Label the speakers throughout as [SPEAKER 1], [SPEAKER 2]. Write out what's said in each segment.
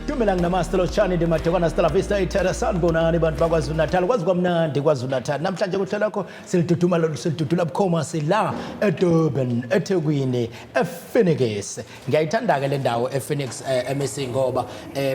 [SPEAKER 1] Dumelang namastelo chani de matekwana Stella Vista ithatha sanibonani bantu bakwaZulu-Natali kwazi kwamnandi kwaZulu-Natali namhlanje kuhlelo lakho silidudula bukhoma sila eDurban eThekwini ePhoenix ngiyayithanda ke le ndawo ePhoenix MSC ngoba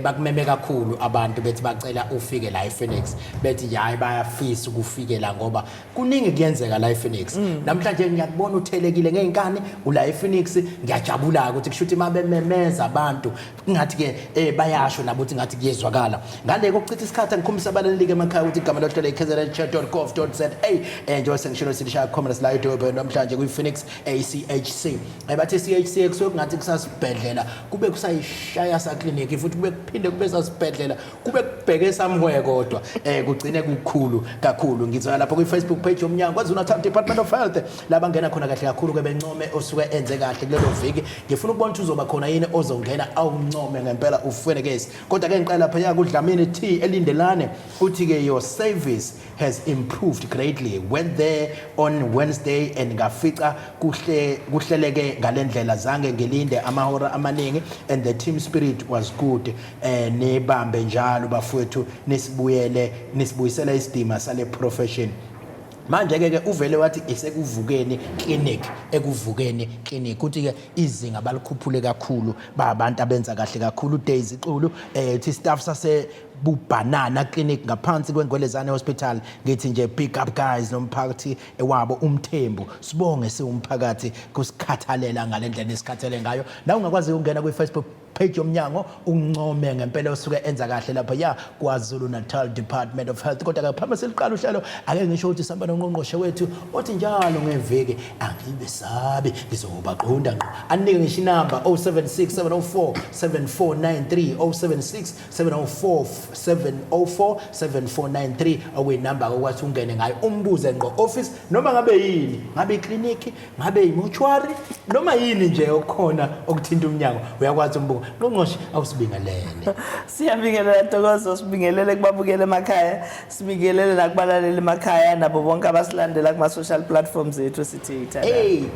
[SPEAKER 1] bakumeme kakhulu abantu bethi bacela ufike la ePhoenix bethi hayi bayafisa ukufike la ngoba kuningi kuyenzeka la ePhoenix namhlanje ngiyakubona uthelekile ngeinkani ula ePhoenix ngiyajabula ukuthi kushuthi mabememeza abantu ngathi ke bayasho nabo ukuthi ngathi kuyezwakala ngale kokuchitha isikhathi ngikhombisa abalaleli emakhaya ukuthi igama lohlelo i-KZNHealthChatDotGov.za njengoba sengishilo silishaya comments la eDurban namhlanje kwi-Phoenix ACHC bathi CHC ekusuke ngathi kusasibhedlela kube kusayishaya sa clinic futhi kube kuphinde kube sasibhedlela kube kubheke somewhere kodwa kugcine kukhulu kakhulu ngizwa lapha kwi-Facebook page yoMnyango KwaZulu-Natal Department of Health laba ngena khona kahle kakhulu ke bencome osuke enze kahle kulelo viki ngifuna ukubona ukuthi uzoba khona yini ozongena awuncome ngempela uFoenix kodwa ke ngiqala lapha kuDlamini T elindelane uthi ke your service has improved greatly went there on Wednesday and ngafica kuhleleke ngalendlela zange ngilinde amahora amaningi and the team spirit was good nebambe njalo bafowethu nisibuyisela isidima sale profession manje ke uvele wathi isekuvukeni clinic uthi ke izinga balikhuphule kakhulu abantu abenza kahle kakhulu days iqulu uthi staff sase bubanana clinic ngaphansi kweNgwelezane hospital ngithi nje pick up guys nomphakathi ewabo umthembu sibonge siwumphakathi kusikhathalela ngalendlela esikhathele ngayo la ungakwazi ukungena kwi-Facebook page yoMnyango uncome ngempela osuke enza kahle lapha ya KwaZulu-Natal Department of Health kodwa ke phamba seliqala uhlelo ake ngisho ukuthi sihamba noNgqongqoshe wethu othi njalo ngeviki angibesabi ngizobaqonda ngqo anike ngisho inamba 0767047493 0767047493 okuyinamba okwathi ungene ngayo umbuze ngqo office noma ngabe yini ngabe iclinic ngabe imochwari noma yini nje okukhona okuthinta uMnyango uyakwazi umbuzo noNgqongqoshe awusibingelele
[SPEAKER 2] siyabingelela Ntokozo sibingelele kubabukele emakhaya sibingelele nakubalaleli emakhaya nabo bonke abasilandela kuma social platforms ethu sithi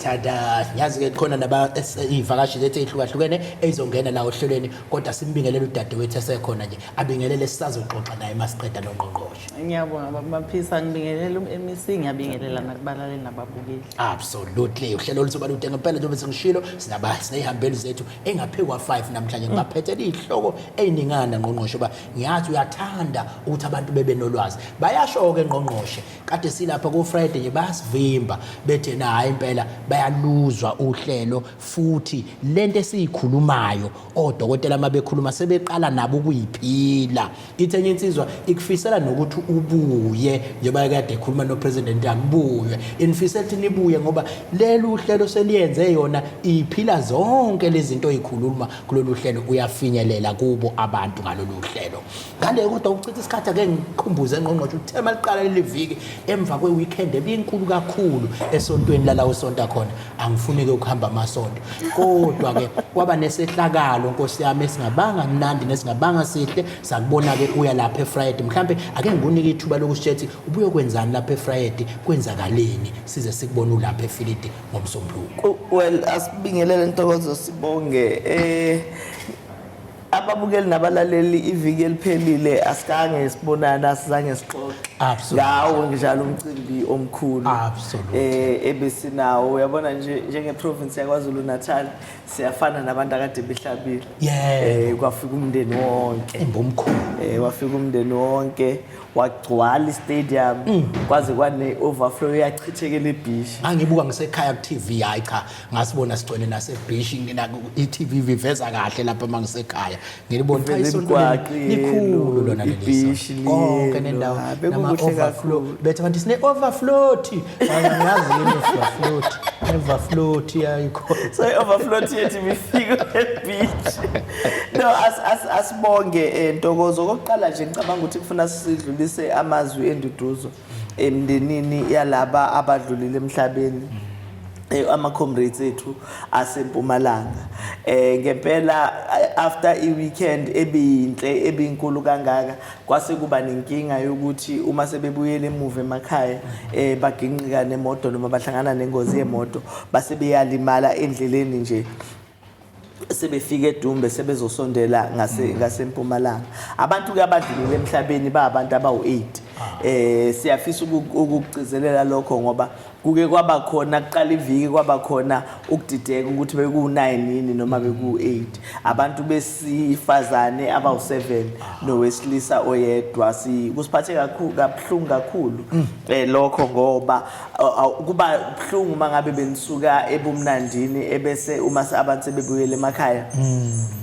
[SPEAKER 1] tada yazi ke khona naba ivakashi lethu ehlukahlukene ezongena la ohlelweni kodwa simbingelele udadewethu esekhona nje abingelele sisazoxoxa naye masiqeda noNgqongqoshe
[SPEAKER 2] ngiyabonga babaphisa ngibingelele uMC ngiyabingelela nakubalaleli nababukeli
[SPEAKER 1] absolutely uhlelo oluzoba lude ngempela njengoba sengishilo sineyihambeli zethu engaphekwa 5 namhlanje ngaphethe ihloko eyiningana Ngqongqoshe ba ngiyathi uyathanda ukuthi abantu bebe nolwazi bayasho ke Ngqongqoshe kade silapha ku Friday nje bayasivimba bethe na hayi impela bayaluzwa uhlelo futhi lento esiyikhulumayo odokotela mabekhuluma sebeqala nabo ukuyiphila ithenye insizwa ikufisela nokuthi ubuye njengoba kade ekhuluma no president akubuye infisela ukuthi nibuye ngoba lelo uhlelo seliyenze yona iphila zonke lezi zinto ezikhuluma kulolu hlelo uyafinyelela kubo abantu ngalolu hlelo ngale kodwa ukuchitha isikhathi ake ngikhumbuze Ngqongqoshe uthema liqala leli viki emva kweweekend ebinkulu kakhulu esontweni lala usonta khona angifuni ke ukuhamba amasonto kodwa ke kwaba nesehlakalo Nkosi yami esingabanga mnandi nesingabanga sihle sakubona ke uya lapha eFriday mhlambe ake ngikunike ithuba lokushethi ubuye kwenzani lapha eFriday kwenzakaleni size sikubona ulapha eFilidi ngomsombuluko
[SPEAKER 2] well asibingelele Ntokozo sibonge ababukeli nabalaleli iviki eliphelile asikange sibonana sizange sixoxe ngawo njalo umcimbi omkhulu ebesinawo uyabona nje njenge province yaKwaZulu-Natal siyafana nabantu akade behlabile kwafika umndeni wonke
[SPEAKER 1] imbomkhulu
[SPEAKER 2] wafika umndeni wonke wagcwala istadium kwaze kwane overflow yachithekele eBhishi
[SPEAKER 1] angibuka ngisekhaya ku TV hayi cha ngasibona sigcwele nase Bhishi iTV viveza kahle lapha mangisekhaya ngilibona cha isonto likhulu lona lelisa konke nendawo overflow bethe abantu sine overflow angazi yini overflow ayikho
[SPEAKER 2] so overflow yethi bifika eBhishi no asibonge Ntokozo kokuqala nje ngicabanga ukuthi kufuna sidlulise amazwi enduduzo emndenini yalaba abadlulile emhlabeni ama-comrades ethu aseMpumalanga ngempela after i-weekend ebinhle ebinkulu kangaka kwase kuba nenkinga yokuthi uma sebebuyele emuva emakhaya baginqika nemoto noma bahlangana nengozi yemoto base beyalimala endleleni nje sebefika eDumbe sebezosondela ngasempumalanga. Abantu ke abadlulile emhlabeni ba abantu abawu8. Siyafisa ukugcizelela lokho ngoba kuke kwaba khona kuqala iviki kwaba khona ukudideka ukuthi beku9 yini noma beku8. Abantu besifazane abawu7 nowesilisa oyedwa. Kusiphathe kabuhlungu kakhulu lokho ngoba kuba buhlungu mangabe benisuka ebumnandini ebese uma abantu sebebuyele emakhaya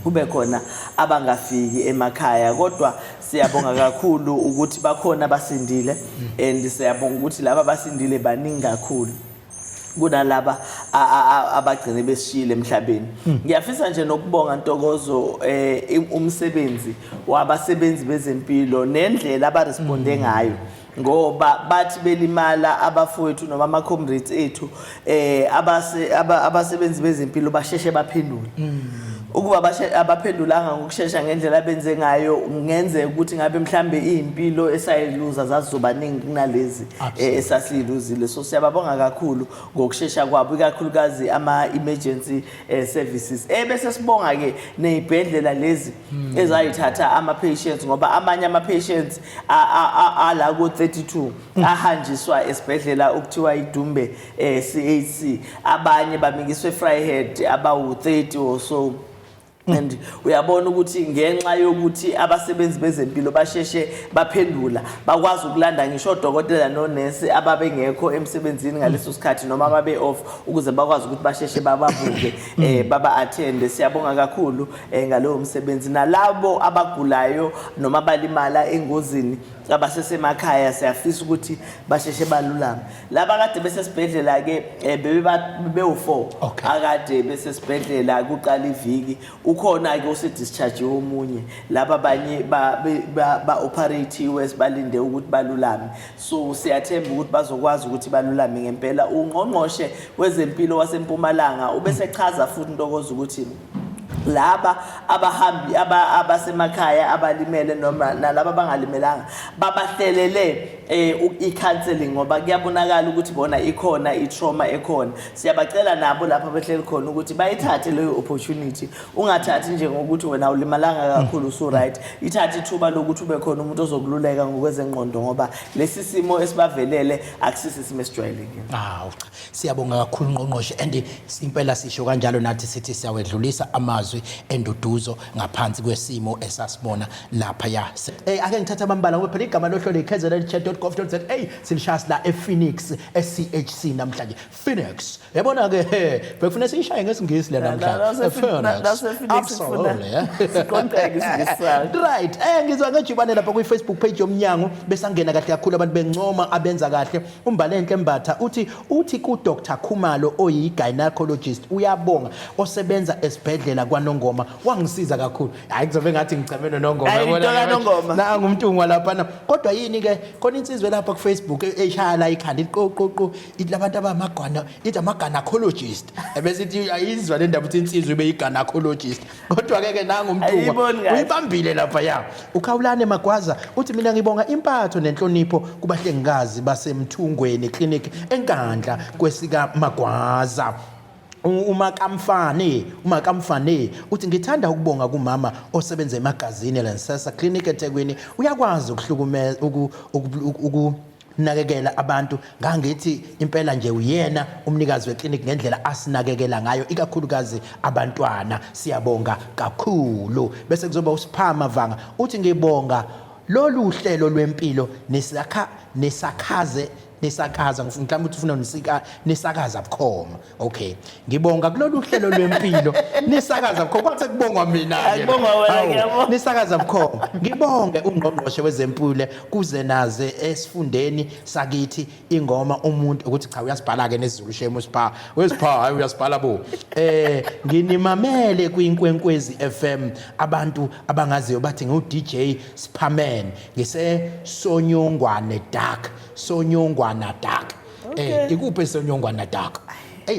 [SPEAKER 2] kube khona abangafiki emakhaya. Kodwa siyabonga kakhulu ukuthi bakhona basindile and siyabonga ukuthi laba basindile baningi kakhulu kunalaba abagcine besishile emhlabeni. Ngiyafisa nje nokubonga Ntokozo umsebenzi wabasebenzi bezempilo nendlela abaresponde ngayo ngoba bathi belimala abafowethu noma ama comrades ethu abasebenzi bezempilo basheshe baphendula. Ukuba abaphendulanga ngokusheshsha ngendlela abenze ngayo ngenze ukuthi ngabe mhlambe izimpilo esayiluza zazizobaningi kunalezi esasiyiluzile. So siyababonga kakhulu ngokusheshsha kwabo ikakhulukazi ama emergency services. Bese sibonga ke nezibhedlela lezi ezayithatha ama patients ngoba amanye ama patients ala ku 32 ahanjiswa esibhedlela ukuthiwa iDumbe CHC, abanye bamikiswe Vryheid abawu 30 or so. And uyabona ukuthi ngenxa yokuthi abasebenzi bezempilo basheshe baphendula bakwazi ukulanda ngisho odokotela nonesi ababengekho emsebenzini ngaleso sikhathi noma ababe off ukuze bakwazi ukuthi basheshe bababuke baba attend. Siyabonga kakhulu ngalowo msebenzi nalabo abagulayo noma abalimala engozini abasesemakhaya siyafisa ukuthi basheshe balulame. Laba kade besesibhedlela ke bewu4 akade besesibhedlela kuqala iviki ukhona ke ose-discharge omunye laba abanye ba operatiwe sibalinde ukuthi balulame. So siyathemba ukuthi bazokwazi ukuthi balulame ngempela. uNgqongqoshe wezempilo waseMpumalanga ubesechaza futhi Ntokozo ukuthi laba abahambi abasemakhaya abalimele noma nalabo abangalimelanga babahlelele i-counseling ngoba kuyabonakala ukuthi bona ikhona i-trauma ekhona. Siyabacela nabo lapha behleli khona ukuthi bayithathe leyo opportunity. Ungathathi nje ngokuthi wena ulimalanga kakhulu so right, ithathe ithuba lokuthi ube khona umuntu ozokululeka ngokwezengqondo ngoba lesi simo esibavelele akusisi simo esijwayelekile.
[SPEAKER 1] Siyabonga kakhulu Ngqongqoshe and simpela sisho kanjalo nathi sithi siyawedlulisa amazwi enduduzo ngaphansi kwesimo esasibona lapha ya. Ake ngithatha amambala ngoba phela igama lohlelo i-KZNHealthChatDotGov.za silishaya la ePhoenix SCHC namhlanje. Phoenix. Yabona ke bekufuna siyishaye ngesingisi le namhlanje. Phoenix. Right. Ngizwa ngejubane lapha ku Facebook page yoMnyango besangena kahle kakhulu abantu bencoma abenza kahle. Umbalenhle Mbatha uthi ku Dr Khumalo oyi-gynecologist uyabonga osebenza esibhedlela kwaNongoma wangisiza kakhulu. Hayi kuzobe ngathi ngicamene noNgoma yabona na ngumntungwa lapha kodwa yini ke khona insizwe lapha ku Facebook eshaya la ikhanda iqoqoqo ithi labantu abamagwana ithi ama-gynecologist bese ithi ayizwa le ndaba ukuthi insizwe beyi-gynecologist kodwa ke nangu umntungwa uyibambile lapha ya. uKhawulane Magwaza uthi mina ngibonga impatho nenhlonipho kubahlengikazi basemthungweni clinic enkandla kwesika Magwaza. uMakamfane uthi ngithanda ukubonga kumama osebenza emagazini leNsasa Clinic eThekwini uyakwazi ukuhlukumeza ukunakekela abantu ngangithi impela nje uyena umnikazi weclinic ngendlela asinakekela ngayo ikakhulukazi abantwana. Siyabonga kakhulu. Bese kuzoba uSiphama Vanga uthi ngibonga lolu uhlelo lwempilo nesakaza ngifuna ukuthi ufuna nisakaza bukhoma. Okay, ngibonga kulolu uhlelo lwempilo nisakaza bukhoma kwathi kubongwa mina ke nisakaza bukhoma. Ngibonge uNgqongqoshe wezeMpilo kuze naze esifundeni sakithi ingoma umuntu ukuthi cha uyasibhala ke nesizulu shemo sipha wesipha hayi uyasibhala bo. Nginimamele kwiNkwenkwezi FM abantu abangaziyo bathi ngu DJ Spaman ngise Sonyongwane Dark Sonyongwana Dark. Ikuphi Sonyongwana Dark?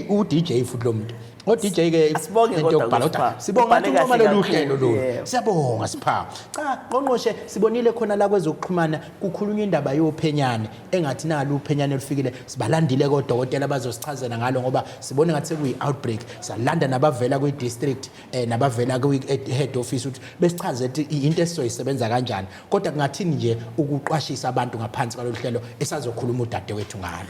[SPEAKER 1] U DJ futhi lo muntu DJ ke
[SPEAKER 2] Asibonge
[SPEAKER 1] into
[SPEAKER 2] kodwa
[SPEAKER 1] yokubhala
[SPEAKER 2] kuSipha.
[SPEAKER 1] sibonga
[SPEAKER 2] Ubhale
[SPEAKER 1] ukuthi
[SPEAKER 2] kahle
[SPEAKER 1] lolu hlelo
[SPEAKER 2] kakhulu,
[SPEAKER 1] lolu
[SPEAKER 2] yeah.
[SPEAKER 1] siyabonga Sipha cha ngqongqoshe sibonile khona la kwezokuxhumana kukhulunywa indaba yophenyane engathi nalo uphenyane lufikile sibalandile kodokotela bazosichazela ngalo ngoba sibone ngathi sekuyi outbreak salanda nabavela kwi district nabavela kwi head office ukuthi besichaze ukuthi into esizoyisebenza kanjani kodwa kungathini nje ukuqwashisa abantu ngaphansi kwalo hlelo esazokhuluma udadewethu ngalo.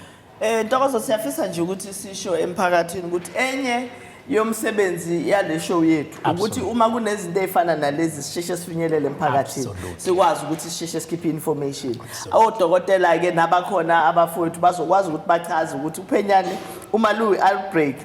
[SPEAKER 2] Ntokozo siyafisa nje ukuthi sisho emphakathini ukuthi enye yomsebenzi yale show yethu ukuthi uma kunezinto ezifana nalezi sisheshe sifinyelele emphakathini sikwazi ukuthi sisheshe sikhiphe information. Odokotela ke nabakhona abafowethu bazokwazi ukuthi bachaze ukuthi uphenyane uma luyi outbreak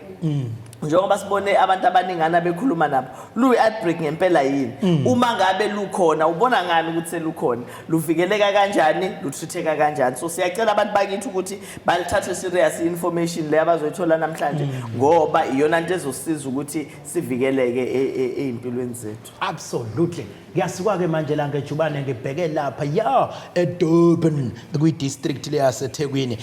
[SPEAKER 2] njengoba sibone abantu abaningana bekhuluma nabo luyi outbreak ngempela yini uma ngabe lukhona ubona ngani ukuthi selukhona luvikeleka kanjani luthitheka kanjani. So siyacela abantu bakithi ukuthi balithathe serious information le abazoyithola namhlanje ngoba iyona into ezosiza ukuthi sivikeleke empilweni zethu.
[SPEAKER 1] Absolutely. Ngiyasuka ke manje la ngejubane ngibheke lapha ya eDurban kwi district le yaseThekwini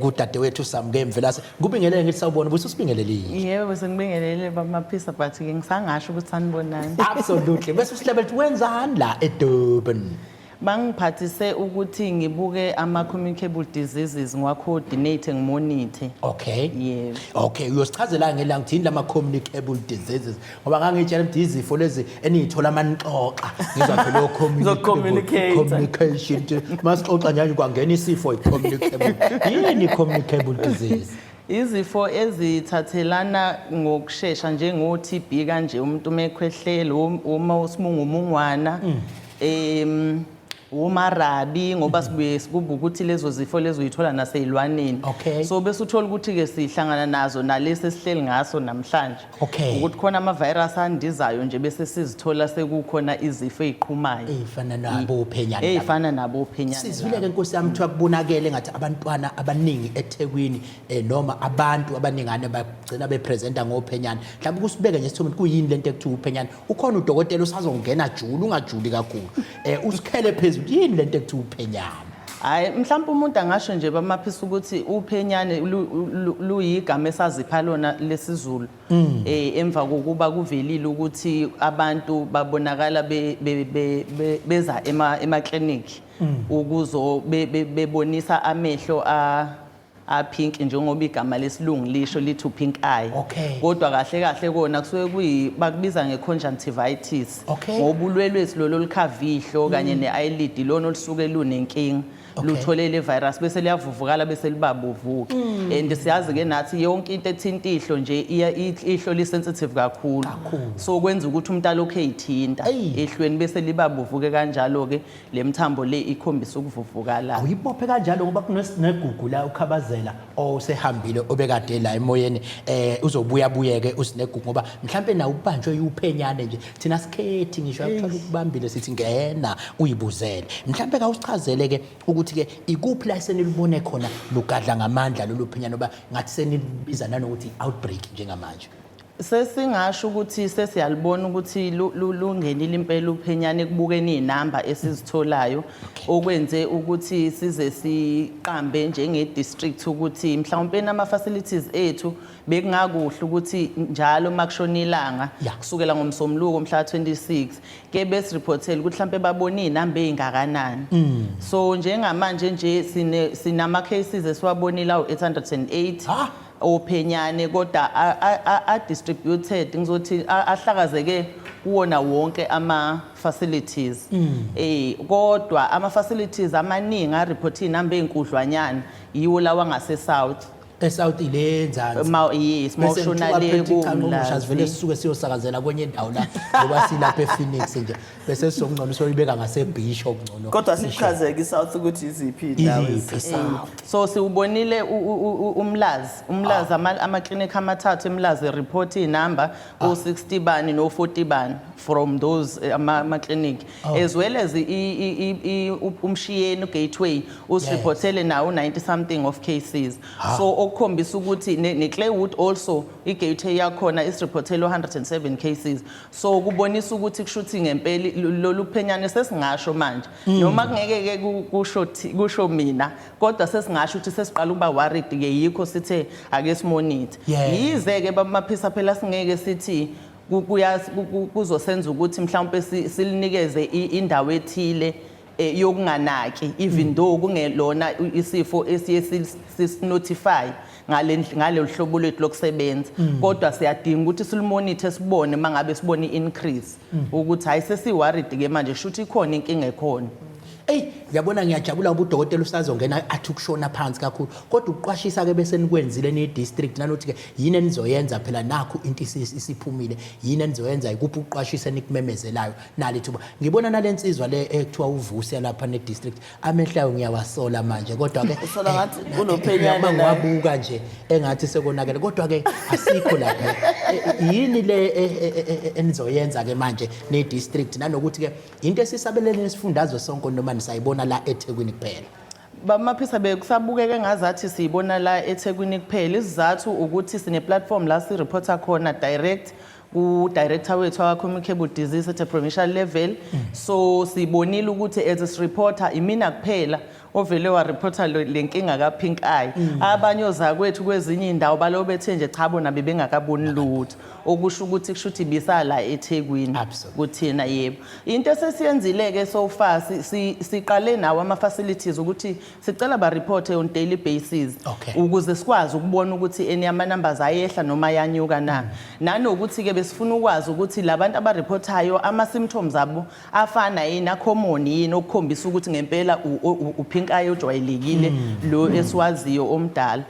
[SPEAKER 1] kudadewethu Samke Mvelase ngubingelele ngithi sawubona bese usibingelelile.
[SPEAKER 3] Yebo sengibingelele bamaphisa but ke ngisangasho ukuthi sanibonani.
[SPEAKER 1] Absolutely. Bese usihlebele ukuthi wenzani la eDurban?
[SPEAKER 3] Bangiphathise ukuthi ngibuke ama communicable diseases ngiwa coordinate ngimonithe.
[SPEAKER 1] Okay.
[SPEAKER 3] Yebo.
[SPEAKER 1] Okay, uyosichazela ngelanga ngithini lama communicable diseases ngoba ngangitshela ukuthi izifo lezi enizithola manixoxa ngizwa phela lo communication masixoxa njalo kwangena isifo i-communicable yini communicable disease?
[SPEAKER 3] Izifo ezithathelana ngokusheshsha njengo TB kanje umuntu mekhwehlela uma usimungu umungwana umarabi ngoba sibuye sikubuka ukuthi lezo zifo lezo uyithola nasezilwaneni. So bese uthola ukuthi ke sihlangana nazo nalesi esihleli ngaso namhlanje ukuthi khona ama virus andizayo nje bese sizithola sekukhona izifo eziqhumayo
[SPEAKER 1] ezifana nabo uphenyane
[SPEAKER 3] ezifana nabo uphenyane.
[SPEAKER 1] Sizwile ke Nkosi yami kuthiwa kubonakele ngathi abantwana abaningi eThekwini noma abantu abaningane bagcina bepresenta ngophenyane mhlawumbe kusibeke nje sithombe kuyini lento ekuthiwa uphenyane ukhona udokotela usazongena julu ungajuli kakhulu usikhele phezulu yini lento ekuthiwa uphenyane?
[SPEAKER 3] Hayi mhlawumbe umuntu angasho nje bamaphisa ukuthi uphenyane luyigama esazipha lona lesizulu emva kokuba kuvelile ukuthi abantu babonakala beza ema clinic ukuzo bebonisa amehlo a pink njengoba igama lesilungu lisho lithi pink eye kodwa kahle kahle kona kusuke bakubiza ngeconjunctivitis ngoba ulwelwe esilolo likhavihlo kanye neeyelid lona olusuke lunenkinga luthole le virus bese liyavuvukala bese libabovuka and siyazi ke nathi yonke into ethinta ihlo nje ihlo li sensitive kakhulu so kwenza ukuthi umuntu alokho eyithinta ehlweni bese libabovuke kanjalo ke lemthambo le ikhombisa ukuvuvukala.
[SPEAKER 1] Awuyibophe kanjalo ngoba kunegugu la ukhabazela osehambile obekade la emoyeni uzobuya buyeke usinegugu ngoba mhlambe na ubanjwe uphenyane nje thina sikhethi ngisho akuthola ukubambile sithi ngena uyibuzele mhlambe ka usichazele ke ukuthi ke ikuphi la senilibone khona lugadla ngamandla lolu phenyane ngoba ngathi senilibiza nanokuthi outbreak njengamanje.
[SPEAKER 3] Sesingasho ukuthi sesiyalibona ukuthi lungenile impela uphenyane kubukeni inamba esizitholayo okwenze ukuthi size siqambe njenge district ukuthi mhlawumbe nama facilities ethu bekungakuhle ukuthi njalo makushonilanga kusukela ngomsombuluko mhla 26 ke bese reportela ukuthi mhlawumbe babone inamba ezingakanani. So njengamanje nje sinama cases esiwabonila u808 ophenyane kodwa a distributed ngizothi ahlakazeke kuwona wonke ama facilities kodwa ama facilities amaningi a report inamba ezinkudlwanyana yiwo lawa ngase south
[SPEAKER 1] eSouth ilenzansi
[SPEAKER 3] yes mawushonale
[SPEAKER 1] kumla sivele sisuke siyosakazela kwenye indawo la ngoba silapha ePhoenix nje bese sizongcono soyibeka ngaseBisho okungcono
[SPEAKER 2] kodwa sichazeke iSouth ukuthi iziphi indawo
[SPEAKER 3] so siubonile umlazi ama clinic amathathu eMlazi report inamba o60 bani no40 bani from those clinic, as well as umshiyeni gateway usirepotele now 90 something of cases. So okukhombisa ukuthi neClaywood also igateway yakhona isirepotele 107 cases. So kubonisa ukuthi kushuthi ngempela lolu phenyane sesingasho manje noma kungeke kusho mina kodwa sesingasho ukuthi sesiqala ukuba worried ke yikho sithe ake simonithe. Yize ke bamaphisa phela singeke sithi kuzosenza ukuthi mhlawumbe silinikeze indawo ethile yokunganaki even though kungelona isifo esiye sisnotify ngale hlobo lethu lokusebenza kodwa siyadinga ukuthi silimonithe sibone mangabe sibone increase ukuthi hayi sesiworried ke manje shuthi ikhona inkinga ekhona.
[SPEAKER 1] Ngiyabona ngiyajabula ngoba udokotela usazongena athi ukushona phansi kakhulu kodwa uqwashisa ke bese nikwenzile ne district nanothi ke yini enizoyenza phela nakho into isiphumile yini enizoyenza ikuphi uqwashisa nikumemezelayo nalithuba ngibona nalensizwa le ekuthiwa uvusi lapha ne district amehlayo ngiyawasola manje kodwa ke
[SPEAKER 2] usola ngathi kunophenyana
[SPEAKER 1] ngabuka nje engathi sekonakele kodwa ke asikho lapha yini le enizoyenza ke manje ne district nanokuthi ke into esisabelele nesifundazwe sonke noma nisayibona la eThekwini kuphela.
[SPEAKER 3] Bamaphisa bekusabukeke ngazathi siyibona la eThekwini kuphela isizathu ukuthi sine platform la si reporter khona direct ku director wethu wa communicable disease at a provincial level. So sibonile ukuthi as a reporter imina kuphela ovele wa reporter lenkinga ka pink eye abanye ozakwethu kwezinye indawo balo bethe nje cha bona bebengakaboni lutho okusho ukuthi kushuthi bisala eThekwini kuthina yebo into esesiyenzile ke so far siqale nawo ama facilities ukuthi sicela ba report on daily basis ukuze sikwazi ukubona ukuthi eniyama numbers ayehla noma yanyuka na nanokuthi ke besifuna ukwazi ukuthi labantu aba reportayo ama symptoms abo afana yini common yini okukhombisa ukuthi ngempela upink eye ojwayelekile lo esiwaziyo omdala.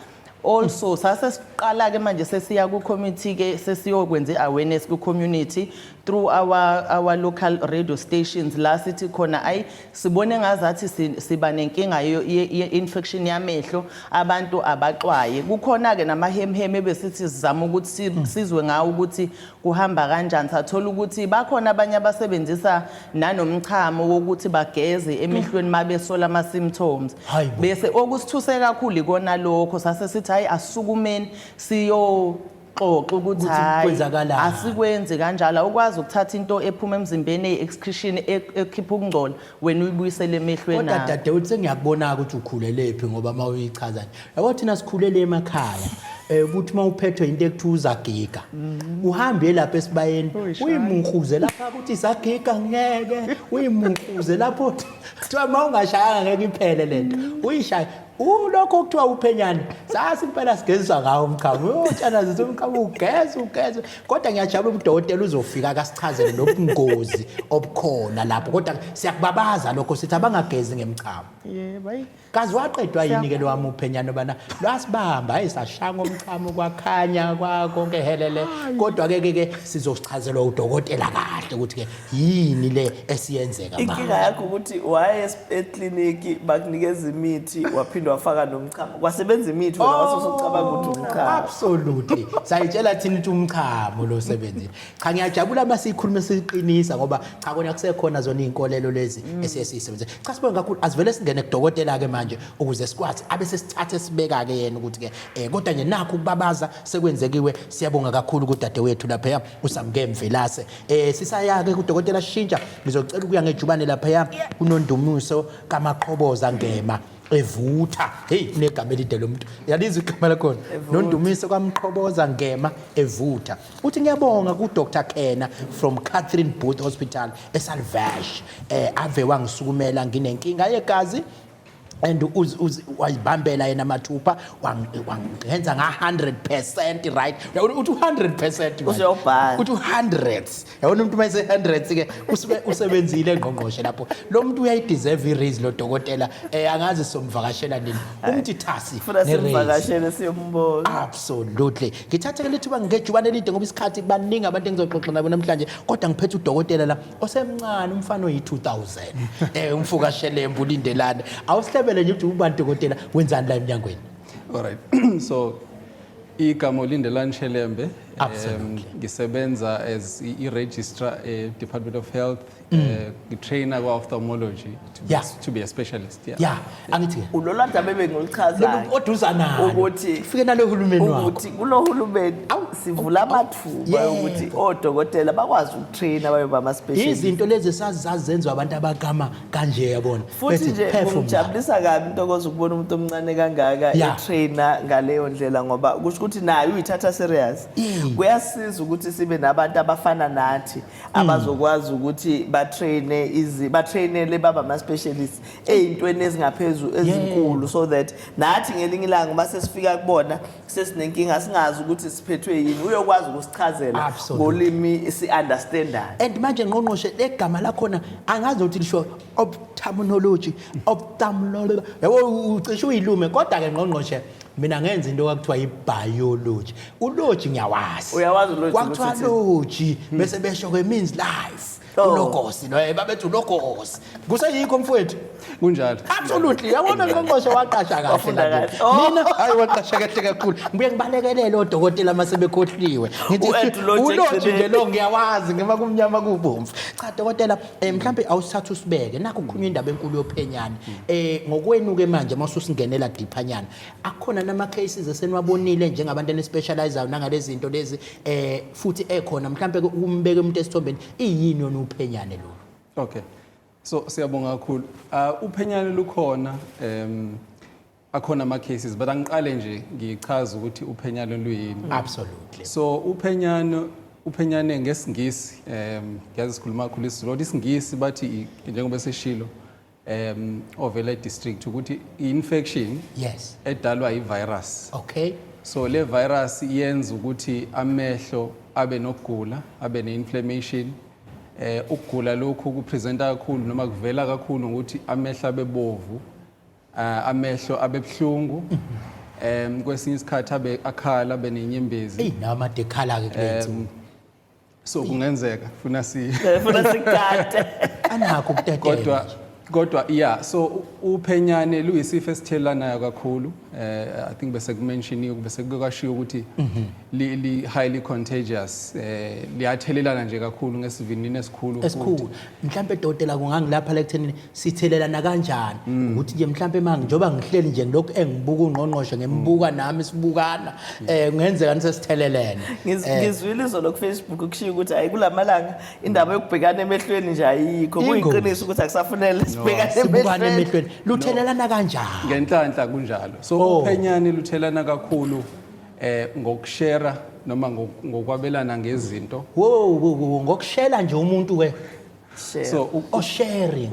[SPEAKER 3] Also sasesiqala ke manje sesiya ku community ke sesiyokwenza awareness ku community through our local radio stations la sithi khona ayi sibone ngazathi siba nenkinga ye infection yamehlo abantu abaxwaye kukhona ke namahemheme besithi sizama ukuthi sizwe ngawo ukuthi kuhamba kanjani sathola ukuthi bakhona abanye abasebenzisa nanomchamo wokuthi bageze emehlweni mabesola ama symptoms bese okusithuse kakhulu ikona lokho sase sithi hayi asukumeni siyo xoxa ukuthi hayi asikwenze kanjalo ukwazi ukuthatha into ephuma emzimbeni excretion ekhipha ukungcola wena uyibuyisele emehlweni
[SPEAKER 1] kodwa dade uthi ngiyakubona ukuthi ukhulelephi ngoba mawuyichaza yabo thina sikhulele emakhaya ukuthi mawuphethwe into ekuthuza giga uhambe lapha esibayeni uyimunkuze lapha ukuthi isagiga ngeke uyimunkuze lapho kuthiwa mawungashayanga ngeke iphele lento uyishaya ulokho kuthiwa uphenyane sasi kuphela sigeziswa ngawo umkhamo utshana zithi umkhamo ugeza kodwa ngiyajabula udokotela uzofika akasichazele lobungozi obukhona lapho kodwa siyakubabaza lokho sithi abangagezi ngemchamo
[SPEAKER 3] yebo
[SPEAKER 1] kazi waqedwa yini ke lo wami uphenyane bana lwasibamba ayisashanga umchamo kwakhanya kwakonke helele kodwa ke sizosichazelwa udokotela kahle ukuthi ke yini le esiyenzeka manje
[SPEAKER 2] inkinga yakho ukuthi waye eclinic bakunikeza imithi waphinde wafaka nomchamo kwasebenza imithi wena wasocabanga ukuthi umchamo
[SPEAKER 1] absolutely sayitshela thina ukuthi umchamo lo sebenzile cha ngiyajabula masikhuluma siqinisa ngoba cha kona kusekhona zona inkolelo lezi esiyisebenzisa cha sibonga kakhulu asivele singene kudokotela ke manje ukuze sikwazi abe sesithathe sibeka ke yena ukuthi ke kodwa nje nakho ukubabaza sekwenzekiwe siyabonga kakhulu kudade wethu lapha uSamke Mvelase sisaya ke kudokotela Shintsha ngizocela ukuya ngejubane lapha kunoNduduzo kaMaqhoboza ngema evutha hey negama elide lomuntu yalizwe igama lakhona noNduduzo kaMaqhoboza ngema evutha uthi ngiyabonga ku Dr Kena from Catherine Booth Hospital eSalvash ave wangisukumela nginenkinga yegazi and wayibambela yena mathupha wangenza nga 100% right uthi 100%
[SPEAKER 2] uzobhala
[SPEAKER 1] uthi 100 yabona umuntu mayise 100 ke usebenzile eNgqongqoshe lapho lo muntu uyayideserve iraise lo dokotela angazi somvakashela nini umthi thasi
[SPEAKER 2] nemvakashela siyomboza
[SPEAKER 1] absolutely ngithathe ke lithuba ngejubane elide ngoba isikhathi baningi abantu engizoxoxa nabo namhlanje kodwa ngiphethe udokotela la osemncane umfana oyi2000 umfuka Shelembe uLindelani awusihlebele nje ukuthi ubantu dokotela wenzani la eMnyangweni.
[SPEAKER 4] All right. So igama Lindelani Shelembe
[SPEAKER 1] Absolutely.
[SPEAKER 4] Ngisebenza as i-registrar Department of Health, ngi-trainer kwa-ophthalmology to be a specialist.
[SPEAKER 1] Yeah, angithi
[SPEAKER 2] ulolanda bebe ngolichazayo
[SPEAKER 1] oduzanayo
[SPEAKER 2] ukuthi
[SPEAKER 1] ufike nalo hulumeni wakho
[SPEAKER 2] ukuthi kulohulumeni sivula amathuba ukuthi odokotela bakwazi ukutraina babe bama-specialist.
[SPEAKER 1] izinto lezi sazenziwa abantu abagama kanje yabona
[SPEAKER 2] Futhi nje ngijabulisa kabi intokozo ukubona umuntu omncane kangaka etrainer ngaleyo ndlela ngoba kusho ukuthi nayo uyithatha serious. Kuyasiza ukuthi sibe nabantu abafana nathi abazokwazi ukuthi batrainele baba ama-specialists ey'ntweni ezingaphezulu ezinkulu so that nathi ngelinye ilanga uma sesifika kubona sesinenkinga singazi ukuthi siphethwe yini uyokwazi ukusichazela ngolimi si-understandayo.
[SPEAKER 1] And manje ngqongqoshe legama lakhona angazi ukuthi lisho ophthalmology yabo ucishe uyilume kodwa ke ngqongqoshe mina ngenza into okuthiwa i-biology ulogy ngiyawazi
[SPEAKER 2] uyawazi ulogy
[SPEAKER 1] kwakuthiwa logy bese besho ke means life ulogosi no babethi ulogosi kuseyikho mfowethu
[SPEAKER 4] kunjalo
[SPEAKER 1] absolutely yabona ngqongqoshe waqasha kahle mina hayi waqasha kahle kakhulu ngibuye ngibalekelele odokotela masebekhohliwe ngithi ulogy nje lo ngiyawazi ngema kumnyama kubomvu cha dokotela mhlambe awusithatha usibeke nakho kukhulunywa indaba enkulu yophenyane ngokwenu ke manje masusingenela deepanyana akhona nama cases eseniwabonile njengabantu ene-specializayo nangalezi zinto lezi futhi ekhona mhlambe umbeke umuntu esithombeni iyini yona uphenyane lo.
[SPEAKER 4] Okay, so siyabonga kakhulu. Uphenyane lukhona, akhona ama cases but angiqale nje ngichaza ukuthi uphenyane luyini.
[SPEAKER 1] Absolutely.
[SPEAKER 4] So uphenyane ngesingisi ngiyazi sikhuluma kakhulu isiZulu isingisi bathi njengoba seshilo Orthopaedic district ukuthi infection edalwa i-virus.
[SPEAKER 1] Okay.
[SPEAKER 4] So le virus yenza ukuthi amehlo abe nokugula abe ne-inflammation. Ukugula lokhu kupresenta kakhulu noma kuvela kakhulu ukuthi amehlo abebovu amehlo abebhlungu kwesinye isikhathi abe akhala benenyembezi
[SPEAKER 1] namade ekhala ke kulenzo
[SPEAKER 4] so kungenzeka funa
[SPEAKER 2] sikade
[SPEAKER 4] anakho ukutetela kodwa so uphenyane luyisifo esithelanayo kakhulu I think bese kumention bese kukashiyo ukuthi li highly contagious liyathelelana nje kakhulu ngesivinini esikhulu
[SPEAKER 1] mhlambe dokotela kungangilapha la ekuthenini sithelelana kanjani ukuthi nje mhlambe manje njoba ngihleli nje ngilokho engibuka ungqongqoshe ngembuka nami sibukana kungenzeka nisithelelene
[SPEAKER 2] ngizwile izolo ku Facebook kushiya ukuthi ayikulamalanga indaba yokubhekana emehlweni nje ayikho kuyiqiniso ukuthi akusafanele
[SPEAKER 1] sibukane emehlweni luthelelana kanjani
[SPEAKER 4] ngenhlanhla kunjalo so uphenyane luthelana kakhulu ngokushare noma ngokwabelana ngezinto
[SPEAKER 1] ngokushela nje umuntu ke
[SPEAKER 4] so
[SPEAKER 1] sharing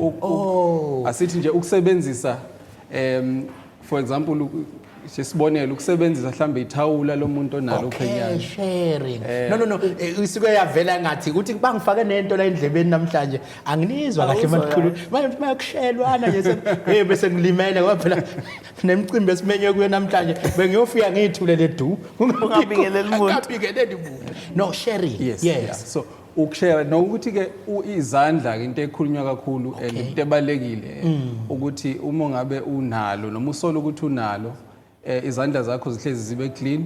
[SPEAKER 4] asithi nje ukusebenzisa for example sisibonela ukusebenzisa mhlambe ithawula lomuntu onalo uphenyane
[SPEAKER 1] sharing no isike yavela ngathi ukuthi bangifake nento la endlebeni namhlanje anginizwa kahle manje mayakushelwana nje bese ngilimele ngoba phela nemicimbi esimenywe kuyo namhlanje bengiyofika ngithule le du
[SPEAKER 2] ungabingeleli
[SPEAKER 1] umuntu no sharing
[SPEAKER 4] yes so ukushare nokuthi ke izandla into ekhulunywa kakhulu into ebalekile ukuthi uma ngabe unalo noma usola ukuthi unalo izandla zakho zihlezi zibe clean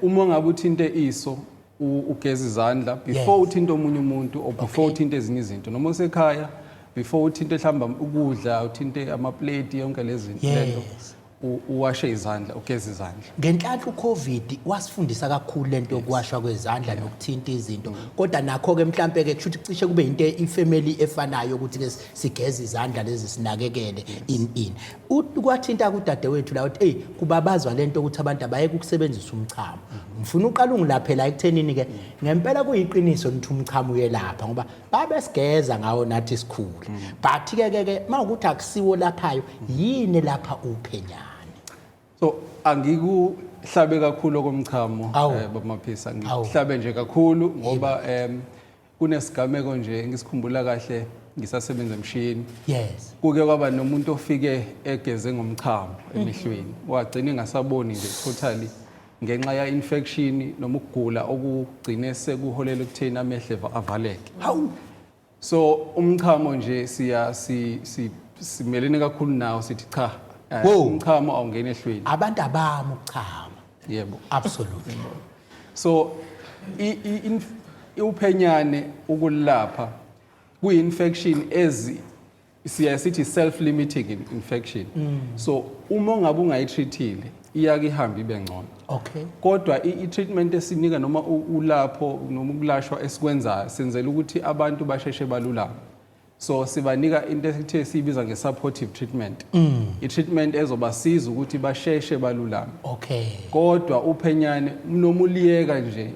[SPEAKER 4] uma ngabe uthinte iso ugeza izandla before uthinte omunye umuntu or before uthinte ezinye izinto noma usekhaya before uthinte mhlamba ukudla uthinte ama plate yonke lezi zinto uwashe izandla ugeza izandla
[SPEAKER 1] ngenhlanhla uCovid wasifundisa kakhulu lento yokuwashwa kwezandla nokuthinta izinto kodwa nakho ke mhlambe ke kushuthi cishe kube into ifamily efanayo ukuthi ke sigeza izandla lezi sinakekele in kwathinta kudadewethu la uthi kubabazwa lento ukuthi abantu abayeke ukusebenzisa umchamo ngifuna uqala ungilaphela ekuthenini ke ngempela kuyiqiniso nithi umchamo uyelapha ngoba babesigeza ngawo nathi isikhulu but ke mawukuthi akusiwo laphayo yini lapha uphenyana
[SPEAKER 4] so angikuhlabe kakhulu okomchamo bamaphisa ngihlabe nje kakhulu ngoba kunesigameko nje ngisikhumbula kahle ngisasebenza emshini kuke kwaba nomuntu ofike egeze ngomchamo emehlweni wagcina engasaboni nje totally ngenxa ya infection noma ukugula okugcine sekuholela ukuthena amehlo avaleke so umchamo nje simelene kakhulu nawo sithi cha umchamo awungena ehlweni
[SPEAKER 1] abantu abami ukuchama
[SPEAKER 4] yebo
[SPEAKER 1] absolutely
[SPEAKER 4] So uphenyane ukulapha kuyi-infection siyayithi self-limiting infection. So uma ngabe ungayitreatile iyake ihambe ibe ngcono.
[SPEAKER 1] Okay.
[SPEAKER 4] Kodwa i-treatment esinika noma ulapho noma ukulashwa esikwenzayo senzela ukuthi abantu basheshe balulame. So sibanika into ekuthiwa siyibiza nge-supportive treatment. I-treatment ezobasiza ukuthi basheshe balulame.
[SPEAKER 1] Okay.
[SPEAKER 4] Kodwa uphenyane noma uliyeka nje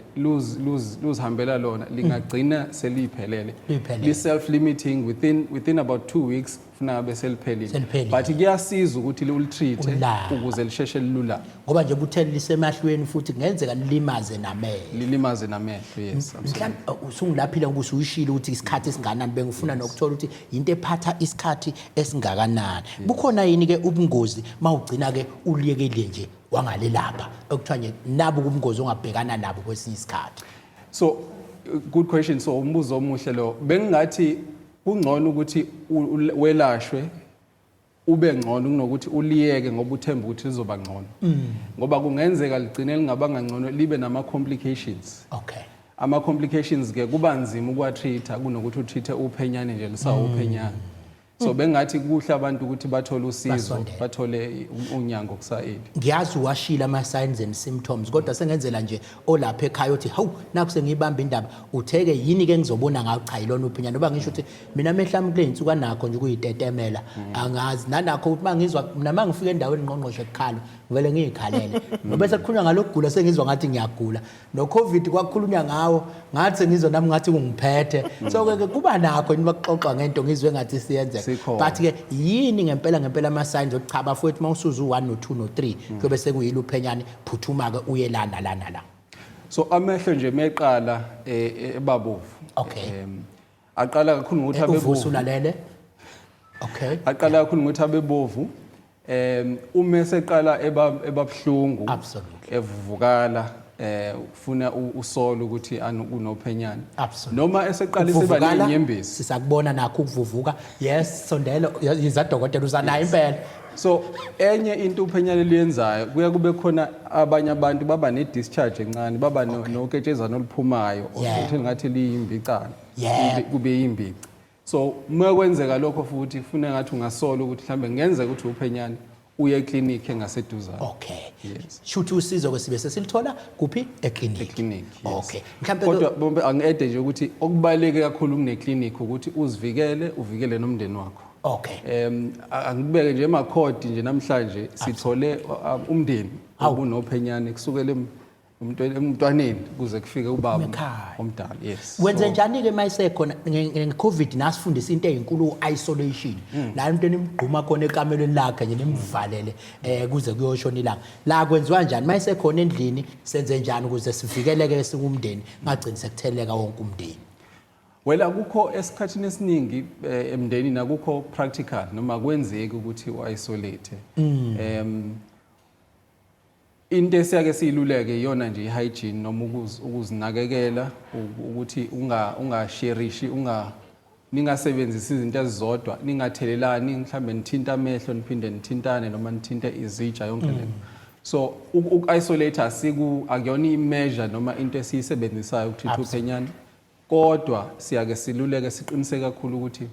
[SPEAKER 4] luzihambela lona lingagcina seliphelele. Li-self-limiting within about 2 weeks funa beseliphelile. But kuyasiza ukuthi ulitreat ukuze lisheshe lilulame.
[SPEAKER 1] Ngoba nje buthele lisemahlweni futhi kungenzeka lilimaze namehlo.
[SPEAKER 4] Lilimaze namehlo, yes.
[SPEAKER 1] Mhlawumbe usungilaphile ngoba usuyishilo ukuthi isikhathi esinganani bengifuna nokuthola ukuthi into ephatha isikhathi esingakanani. Bukhona yini ke ubungozi mawugcina ke uliyekele nje wangale lapha ekuthiwa nje nabo ubungozi ongabhekana nabo kwesinye isikhathi?
[SPEAKER 4] So good question. So umbuzo omuhle lo. Bengingathi kungcono ukuthi welashwe ube ngcono kunokuthi uliyeke ngoba uthemba ukuthi lizoba ngcono. Ngoba kungenzeka ligcine lingabanga ngcono libe nama complications.
[SPEAKER 1] Okay.
[SPEAKER 4] Ama complications ke kuba nzima ukwa-treata kunokuthi utreate uphenyane nje lisawuphenyane. So bengathi kuhle abantu ukuthi bathole usizo, bathole unyango kusayeli.
[SPEAKER 1] Ngiyazi washila ama signs and symptoms kodwa sengenzela nje olapha ekhaya uthi hawu naku sengibamba indaba utheke yini ke ngizobona ngayo cha yilona uphenyane ngoba ngisho ukuthi mina mehla kule insuku nakho nje kuyitetemela angazi nanakho ukuthi mangizwa mina mangifika endaweni noNgqongqoshe ekhalo ngivele ngiyikhalele ngoba sekukhulunywa ngalokugula sengizwa ngathi ngiyagula no covid kwakhulunywa ngawo ngathi sengizwa nami ngathi kungiphethe so ke kuba nakho yini bakuxoxa ngento ngizwe ngathi siyenze. But ke yini ngempela ama signs ochaaba futhi mawusuzu 1 no 2 no 3 kuyobe sekuyilo uphenyane phuthuma ke uye lana la.
[SPEAKER 4] So amehlo nje meqala ebabovu.
[SPEAKER 1] Okay.
[SPEAKER 4] Aqala kakhulu ngokuthi abebovu.
[SPEAKER 1] Uvusulalele. Okay.
[SPEAKER 4] Aqala kakhulu ngokuthi abebovu. Uma seqala ebabhlungu.
[SPEAKER 1] Absolutely.
[SPEAKER 4] Evuvukala ufuna usolo ukuthi unophenyane. Noma eseqala
[SPEAKER 1] siba
[SPEAKER 4] nenyembezi.
[SPEAKER 1] Sisakubona nakho ukuvuvuka. Yes, sondela izadokotela usanayo impela.
[SPEAKER 4] So enye into uphenyane liyenzayo kuya kube khona abanye abantu baba ne discharge encane baba noketshezana oluphumayo ukuthi ngathi liyimbicana kube yimbici. So uma kwenzeka lokho futhi ufuna ngathi ungasola ukuthi mhlambe ngenzeka ukuthi uphenyane uye eclinic engaseduzana.
[SPEAKER 1] Okay.
[SPEAKER 4] Yes.
[SPEAKER 1] Shuthi usizo kwesibe sesilithola kuphi eclinic.
[SPEAKER 4] Eclinic. Yes.
[SPEAKER 1] Okay. Mhlambe
[SPEAKER 4] kodwa bombe angiede nje ukuthi okubaleke kakhulu kune clinic ukuthi uvikele nomndeni wakho.
[SPEAKER 1] Okay.
[SPEAKER 4] Angibeke nje emakhodi nje namhlanje sithole umndeni obunophenyane kusukela emntwaneni kuze kufike ubaba omdala. Yes.
[SPEAKER 1] Wenze njani ke mayisekhona ngeCovid nasifundisa into ezinkulu isolation la umntwana imgquma khona ekamelweni lakhe nje nimvalele kuze kuyoshona ilanga la kwenziwa njani mayisekhona endlini senze njani ukuze sivikeleke singumndeni ngagcini sekutheleka wonke umndeni?
[SPEAKER 4] Well akukho esikhathini esiningi emndenini akukho practical noma kwenzeki ukuthi uisolate. Into esiyake siyiluleke iyona nje hygiene noma ukuzinakekela ukuthi ungasherishi ningasebenzisi izinto ezizodwa ningathelelani mhlambe nithinta amehlo niphinde nithintane noma nithinte izitsha yonke lento. So uku-isolate akuyona i-measure noma into esiyisebenzisayo ukuthatha uphenyane kodwa siyake siluleke siqiniseke kakhulu ukuthi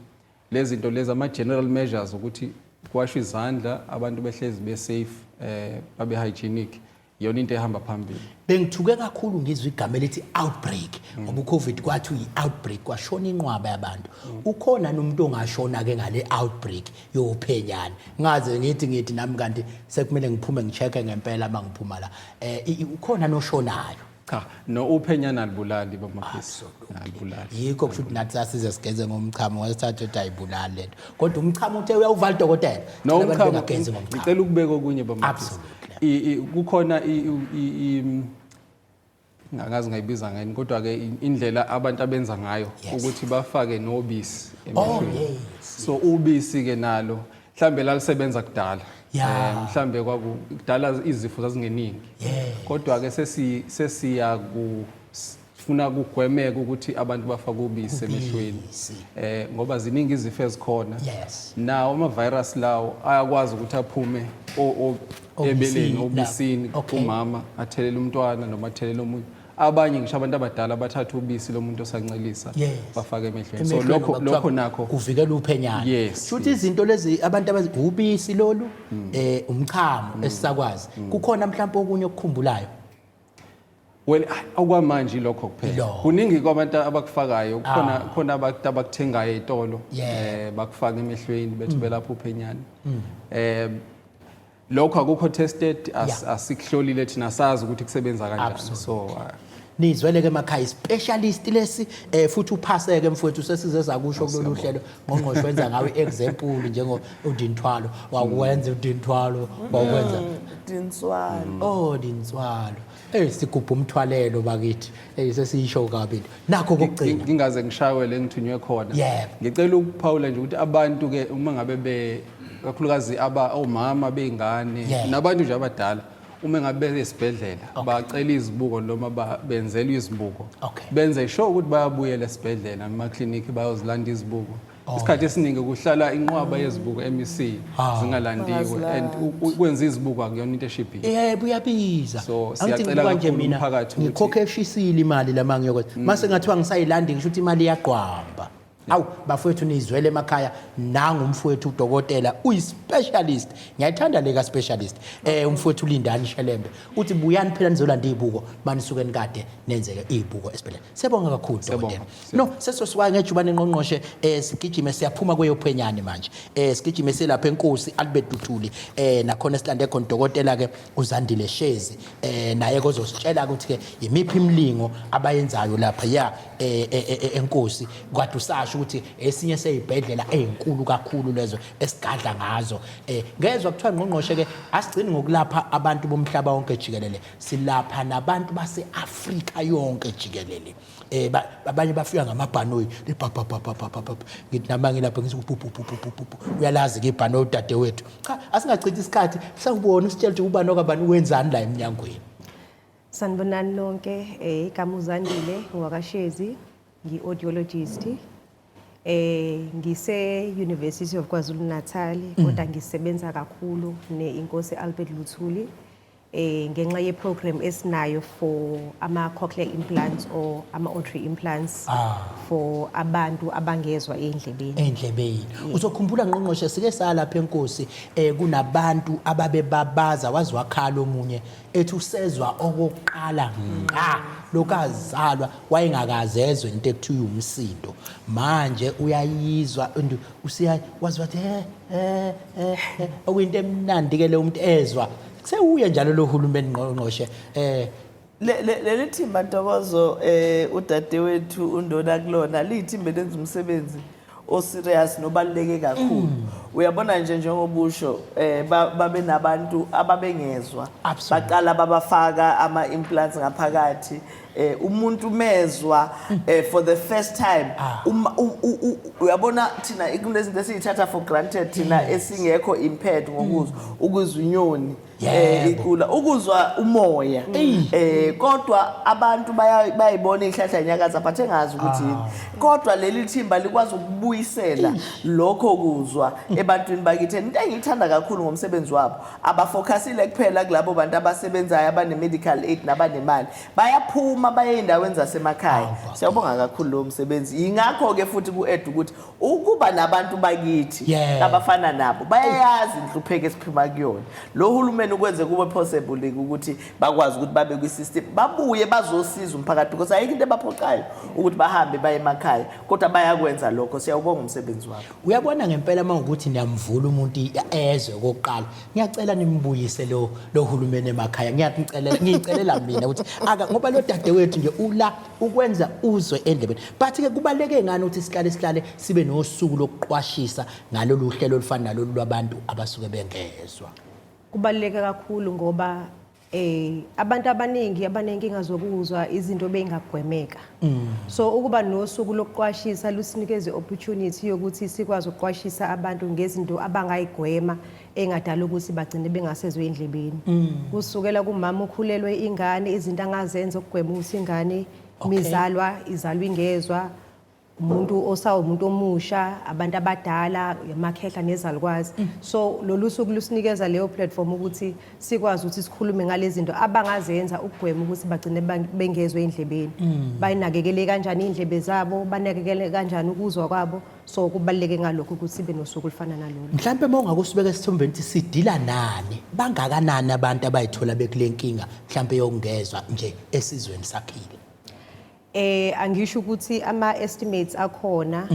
[SPEAKER 4] lezi zinto lezi ama-general measures ukuthi kuwashwa izandla abantu behlezi be-safe babe hygienic yona into ehamba phambili.
[SPEAKER 1] Bengithuke kakhulu ngizwe igama elithi outbreak ngoba uCovid kwathi uyi-outbreak kwashona inqwaba yabantu. Ukhona nomuntu ongashona ke ngale outbreak yophenyane ngaze ngithi nami kanti sekumele ngiphume ngicheke ngempela mangiphuma la ukhona noshonayo.
[SPEAKER 4] Cha no uphenyane alibulali bamaphisi alibulali.
[SPEAKER 1] Yikho kushuthi nathi sasize sigeze ngomchamo wasithatha ukuthi ayibulali lento kodwa umchamo uthe uyawuvala dokotela
[SPEAKER 4] no umchamo ngicela ukubeka okunye bamaphisi. Kukhona ngazi ngayibiza ngani kodwa ke indlela abantu abenza ngayo ukuthi bafake nobisi emehlweni. So ubisi ke nalo mhlambe lalisebenza kudala. Mhlambe kwakudala izifo zazingeningi. Kodwa ke sesiya kufuna kugwemeka ukuthi abantu bafake ubisi emehlweni. Ngoba ziningi izifo ezikhona. Nawo ama virus lawo ayakwazi ukuthi aphume ebeleni obisini umama athelela umntwana noma athelela umuntu abanye ngisho abantu abadala bathatha ubisi lomuntu osancelisa bafake emehlweni. So lokho nakho
[SPEAKER 1] kuvikela uphenyana.
[SPEAKER 4] Yes.
[SPEAKER 1] Futhi izinto lezi abantu ubisi lolu umchamo esisakwazi. Kukhona mhlawumbe okunye okukhumbulayo.
[SPEAKER 4] Well, okwamanje lokho kuphela. Kuningi kwabantu abakufakayo, khona abantu abakuthengayo ezitolo, bakufaka emehlweni bethi belapha uphenyana. Lokho akukho tested, asikuhlolile thina sazi ukuthi kusebenza kanjani. So
[SPEAKER 1] nizwele ke emakhaya specialist lesi futhi uphaseke mfowethu sesize sakusho kulolu hlelo ngqongqoshe wenza ngawe example njengo uDinthwalo wakwenza uDinthwalo wakwenza
[SPEAKER 2] Dinthwalo
[SPEAKER 1] Dinthwalo sigubha umthwalelo bakithi sesiyisho kabili nakho kokugcina
[SPEAKER 4] ngingaze ngishawe le ngithunywe khona ngicela ukuphawula nje ukuthi abantu ke uma ngabe kakhulukazi omama beingane nabantu nje abadala uma ngabe esibhedlela bacela izibuko noma benzelwe izibuko benze sure ukuthi bayabuyela esibhedlela noma clinic bayozilanda izibuko. Isikhathi esiningi kuhlala inqwaba yezibuko MEC zingalandiwe and ukwenza izibuko akuyona into eshibhile.
[SPEAKER 1] Buyabiza.
[SPEAKER 4] So siyacela kakhulu umphakathi
[SPEAKER 1] ukuthi ngikhokheshisile imali lama ngiyokwenza. Mase ngathiwa ngisayilandi ngisho ukuthi imali iyaqwamba. Awu bafowethu nizwele emakhaya nangu umfowethu udokotela uyispecialist ngiyayithanda leka specialist umfowethu Lindelani Shelembe uthi buyani phela nizolanda izibuko manisuke nikade nenzeke izibuko esibhedlela. Siyabonga kakhulu dokotela. No sesosiwaye ngejubane ngqongqoshe sigijime siyaphuma kweyophenyane manje sigijime selapha eNkosi Albert Luthuli nakhona silande khona dokotela ke uZandile Shezi naye kozositshela ukuthi ke yimiphi imilingo abayenzayo lapha eNkosi kade usasho ukuthi esinye seyibhedlela ezinkulu kakhulu lezo esigadla ngazo ngezwe kuthiwa ngqongqoshe ke asigcini ngokulapha abantu bomhlaba wonke jikelele silapha nabantu base-Afrika yonke jikelele abanye bafika ngamabhanoyi ngithi nami ngilapha ngithi uyalazi ke ibhanoyi udadewethu cha asingachithi isikhathi sakubona usitshela ukuthi ubani okabani wenzani la emnyangweni.
[SPEAKER 5] Sanibonani nonke igama uZandile ngwakashezi ngi-Audiologist ngise University of KwaZulu-Natali kodwa ngisebenza kakhulu neInkosi Albert Luthuli ngenxa ye program esinayo for ama cochlear implants or ama auditory implants for abantu abangezwa endlebeni.
[SPEAKER 1] Uzokhumbula ngqongqoshe sike salapha eNkosi kunabantu ababebabaza wazi wakhala omunye ethi usezwa okokuqala lokazalwa wayengakazezwe into ekuthiwa umsindo manje uyayizwa usiya wazi wathi okuyinto emnandi ke le umuntu ezwa sewuye njalo lo hulumeni ngqongqoshe
[SPEAKER 2] leli thimba Ntokozo udadewethu undona kulona lithimba lenza umsebenzi oserious nobaluleke kakhulu. Uyabona nje njengobusho babe nabantu ababengezwa baqala babafaka ama implants ngaphakathi umuntu mezwa for the first time uyabona thina ikulezinto esiyithatha for granted thina esingekho impaired ukuzwa inyoni ikula ukuzwa umoya kodwa abantu bayibona ihlahla nyakaza bathe ngazi ukuthi kodwa leli thimba likwazi ukubuyisela lokho kuzwa ebantwini bakithi. Into engiyithanda kakhulu ngomsebenzi wabo abafocusile kuphela kulabo bantu abasebenzayo abane medical aid nabanemali bayaphuma baye endaweni zasemakhaya. Siyabonga kakhulu lo msebenzi ingakho ke futhi ku-ed ukuthi ukuba nabantu bakithi abafana nabo bayayazi inhlupheko esiphuma kuyona. Lo hulumeni ukwenze kube possible ukuthi bakwazi ukuthi babe kwi-system babuye bazosiza umphakathi because ayikho into ebaphoqayo ukuthi bahambe baye emakhaya kodwa bayakwenza lokho. Siyawubonga umsebenzi wabo.
[SPEAKER 1] Uyabona ngempela mawukuthi niyamvula umuntu ezwe kokuqala ngiyacela nimbuyise lo hulumeni emakhaya ngiyicelela mina ukuthi ngoba lo dadewethu nje ula ukwenza uzwe endlebeni but ke kubaleke ngani ukuthi sihlale sibe nosuku lokuqwashisa ngalolu hlelo olufana nalolu lwabantu abasuke bengezwa.
[SPEAKER 5] Kubaleke kakhulu ngoba abantu abaningi abanenkinga zokuzwa izinto bengagwemeka. So ukuba nosuku lokuqwashisa lusinikeze opportunity yokuthi sikwazi ukuqwashisa abantu ngezinto abangayigwema engadala ukuthi bagcine bengasezwe endlebeni. Kusukela kumama ukhulelwe ingane izinto angazenza ukugwema ukuthi ingane mizalwa izalwa ingezwa umuntu omusha, abantu abadala, amakhehla nezalukwazi. So lolu suku lusinikeza leyo platform ukuthi sikwazi ukuthi sikhulume ngalezi zinto abangazenza ukugwema ukuthi bagcine bengezwe endlebeni. Bayinakekele kanjani indlebe zabo, banakekele kanjani ukuzwa kwabo. So kubaleke ngalokho ukuthi sibe nosuku lifana nalolu.
[SPEAKER 1] Mhlambe mongakusibeka esithombeni ukuthi sidila nani bangakanani abantu abayithola bekule nkinga mhlambe yokungezwa nje esizweni sakhile.
[SPEAKER 5] Angisho ukuthi ama estimates akhona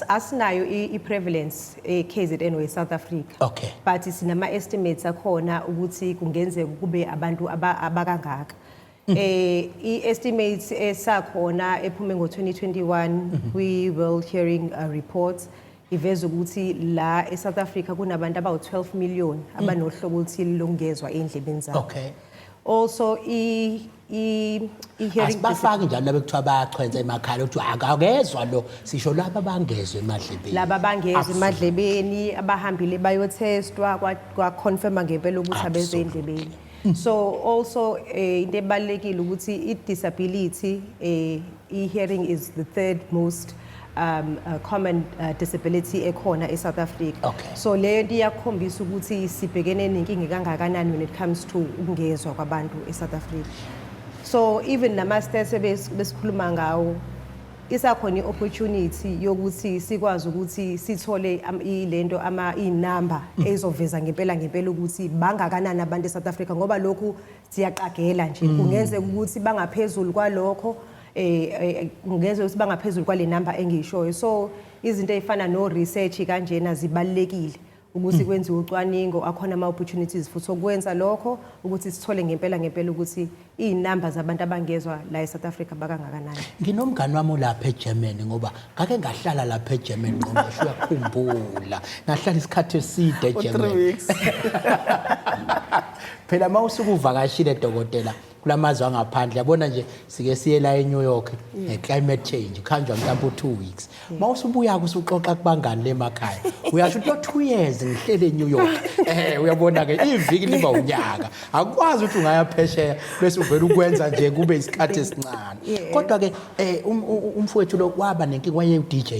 [SPEAKER 5] asinayo i-prevalence KZN we South Africa.
[SPEAKER 1] Okay.
[SPEAKER 5] But sinama estimates akhona ukuthi kungenzeka kube abantu abakangaka. I-estimates esakhona ephume ngo-2021 kwi-World Hearing Report iveza ukuthi la eSouth Africa kunabantu abawu-12 million abanohlobo oluthile lokungezwa endlebeni zabo.
[SPEAKER 1] Okay.
[SPEAKER 5] Also i-hearing
[SPEAKER 1] bafaki njalo labekuthiwa bayachwenza emakhaya ukuthi akakezwa lo sisho laba bangezwe emadlebeni.
[SPEAKER 5] Laba bangezwe emadlebeni abahambile bayotestwa kwa-confirma ngempela ukuthi abeze endlebeni. So also into ebalekile ukuthi i-disability i-hearing is the third most common disability ekhona eSouth Africa.
[SPEAKER 1] Okay.
[SPEAKER 5] So leyo nto iyakhombisa ukuthi sibhekene nenkinga kangakanani when it comes to ukungezwa kwabantu eSouth Africa. So even nama-stats besikhuluma ngawo isakhona i-opportunity yokuthi sikwazi ukuthi sithole lento iy'namba ezoveza ngempela ukuthi bangakanani abantu eSouth Africa ngoba lokhu siyaqagela nje kungenzeka ukuthi bangaphezulu kwalokho kungenzeka ukuthi bangaphezulu kwale namba engiyishoyo. So izinto ezifana no research kanjena zibalekile ukuthi kwenziwe ucwaningo akhona ama-opportunities futhi okwenza lokho ukuthi sithole ngempela ukuthi iy'namba zabantu abangezwa la eSouth Africa bakangakanani.
[SPEAKER 1] Nginomngani wami lapha eGermany ngoba ngake ngahlala lapha eGermany Nqongqoshe uyakhumbula ngahlala isikhathi eside eGermany. Phela mawusuku uvakashile dokotela kulamazwe angaphandle yabona nje sike siye la eNew York climate change khanjwa mhlawumbe 2 weeks mawusubuya kusuxoxa kubangani lemakhaya uyasho ukuthi 2 years ngihlele eNew York uyabona ke iviki liba unyaka akwazi ukuthi ungaya phesheya bese uvela ukwenza nje kube isikhathi esincane kodwa ke umfowethu lo kwaba nenkinga waye DJ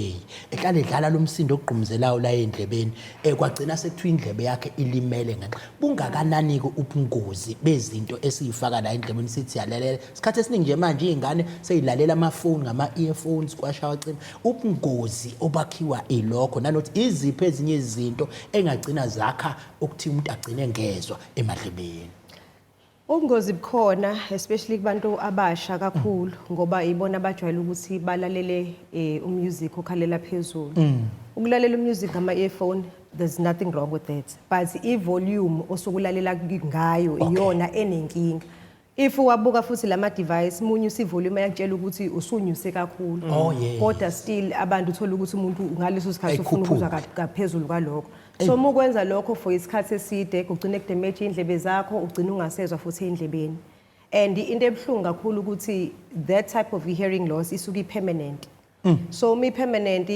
[SPEAKER 1] ehlale edlala lomsindo ogqumzelayo la endlebeni kwagcina sekuthiwa indlebe yakhe ilimele ngenxa bungakanani ke ubungozi bezinto esiyifaka la endlebeni sithi yalalela isikhathi esiningi nje manje izingane seyilalela amafoni ngama-earphones kwashawacima ubungozi obakhiwa ilokho nanokuthi iziphi ezinye izinto engagcina zakha ukuthi umuntu agcine engezwa emadlebeni.
[SPEAKER 5] Ubungozi bukhona especially kubantu abasha kakhulu ngoba ibona abajwayele ukuthi balalele umusic okhalela phezulu. Ukulalela umusic ngama-earphone there's nothing wrong with that but i-volume osukulalela ngayo iyona enenkinga. If wabuka futhi lama device munye usivolume yakutshela ukuthi usunyuse kakhulu kodwa still abantu uthola ukuthi umuntu ngaleso sikhathi ufuna ukuzwa kaphezulu kwalokho. So mukwenza lokho for isikhathi eside kugcine kudamage indlebe zakho ugcina ungasezwa futhi endlebeni. And into ebhlungu kakhulu ukuthi that type of hearing loss isuka permanent. So permanent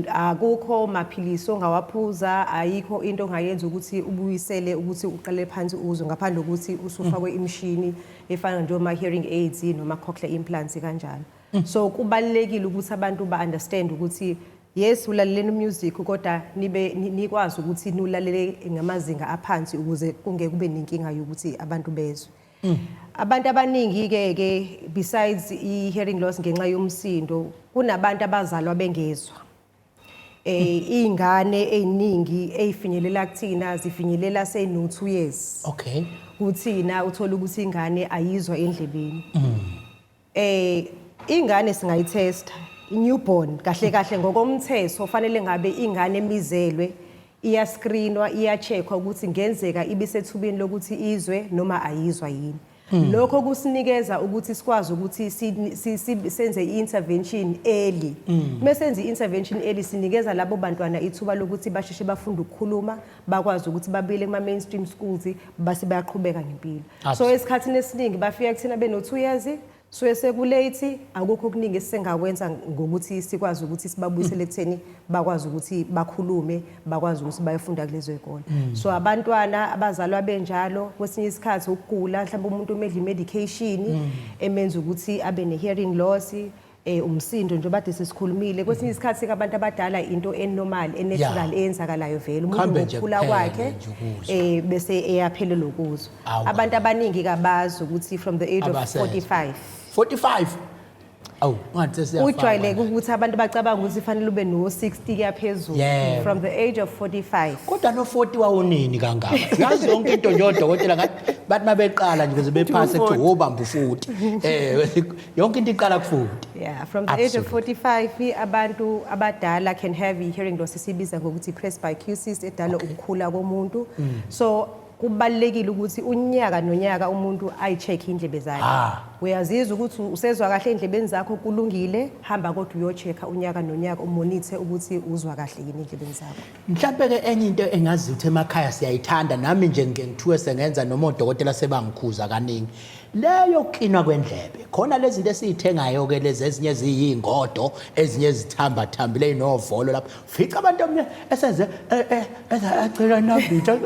[SPEAKER 5] akukho maphilisi ongawaphuza ayikho into ongayenza ukuthi ubuyisele ukuthi uqale phansi uzwe ngaphandle ukuthi usufakwe imishini efana njoma hearing aids noma cochlear implants kanjalo. So kubalekile ukuthi abantu ba-understand ukuthi yes ulaleleni music kodwa nikwazi ukuthi nilalele ngamazinga aphansi ukuze kungeke kube nenkinga yokuthi abantu bezwe. Abantu abaningi ke besides i-hearing loss ngenxa yomsindo kunabantu abazalwa bengezwa. Izingane eziningi ezifinyelela kuthina zifinyelela seno 2 years.
[SPEAKER 1] Okay.
[SPEAKER 5] Kuthina uthola ukuthi ingane ayizwa endlebeni. Ingane singayitesta newborn kahle ngokomthetho fanele ngabe ingane emizelwe iyascreenwa iyacheckwa ukuthi ngenzeka ibisethubeni lokuthi izwe noma ayizwa yini. Lokho kusinikeza ukuthi sikwazi ukuthi senze i-intervention early. Mesenze i-intervention early sinikeza labo bantwana ithuba lokuthi basheshe bafunde ukukhuluma bakwazi ukuthi babile kuma-mainstream schools base bayaqhubeka ngempilo. So esikhathini esiningi bafika kuthina beno 2 years so sekulate akukho okuningi esingakwenza ngokuthi sikwazi ukuthi sibabuyisele kutheni bakwazi ukuthi bakhulume bakwazi ukuthi bayefunda kulezo izikole. So abantwana abazalwa benjalo kwesinye isikhathi ukugula mhlawumbe umuntu umedla medication emenza ukuthi abe ne hearing loss umsindo nje bade sisikhulumile kwesinye isikhathi abantu abadala into enormal enatural eyenzakalayo vele umuntu ngokukhula kwakhe bese eyaphelela ukuzwa abantu abaningi kabazi ukuthi from the age of 45
[SPEAKER 1] awu ngathi siyafana
[SPEAKER 5] ujwayeleke ukuthi abantu bacabanga ukuthi fanele ube no 60 yaphezulu from the age of 45
[SPEAKER 1] kodwa no 40 wawunini kangaka yazi yonke into nje odokotela ngathi bathi mabeqala nje bephase kuthi wobamba ufuthi yonke into iqala kufuthi
[SPEAKER 5] from the age of 45 abantu abadala can have hearing loss esibiza ngokuthi presbycusis edala ukukhula komuntu so kubalekile ukuthi unyaka nonyaka umuntu ayi-check indlebe zakhe uyazizwa ukuthi usezwa kahle endlebeni zakho kulungile hamba kodwa uyo-check unyaka nonyaka umonithe ukuthi uzwa kahle yini endlebeni zakho
[SPEAKER 1] mhlawumbe ke enye into engazi ukuthi emakhaya siyayithanda nami nje ngithiwe sengenza noma odokotela sebangikhuza kaningi leyo klinwa kwendlebe khona lezi zinto esizithengayo ke lezi ezinye eziyingodo ezinye zithamba thambile inovolo lapho fica abantu esenze acela nabitha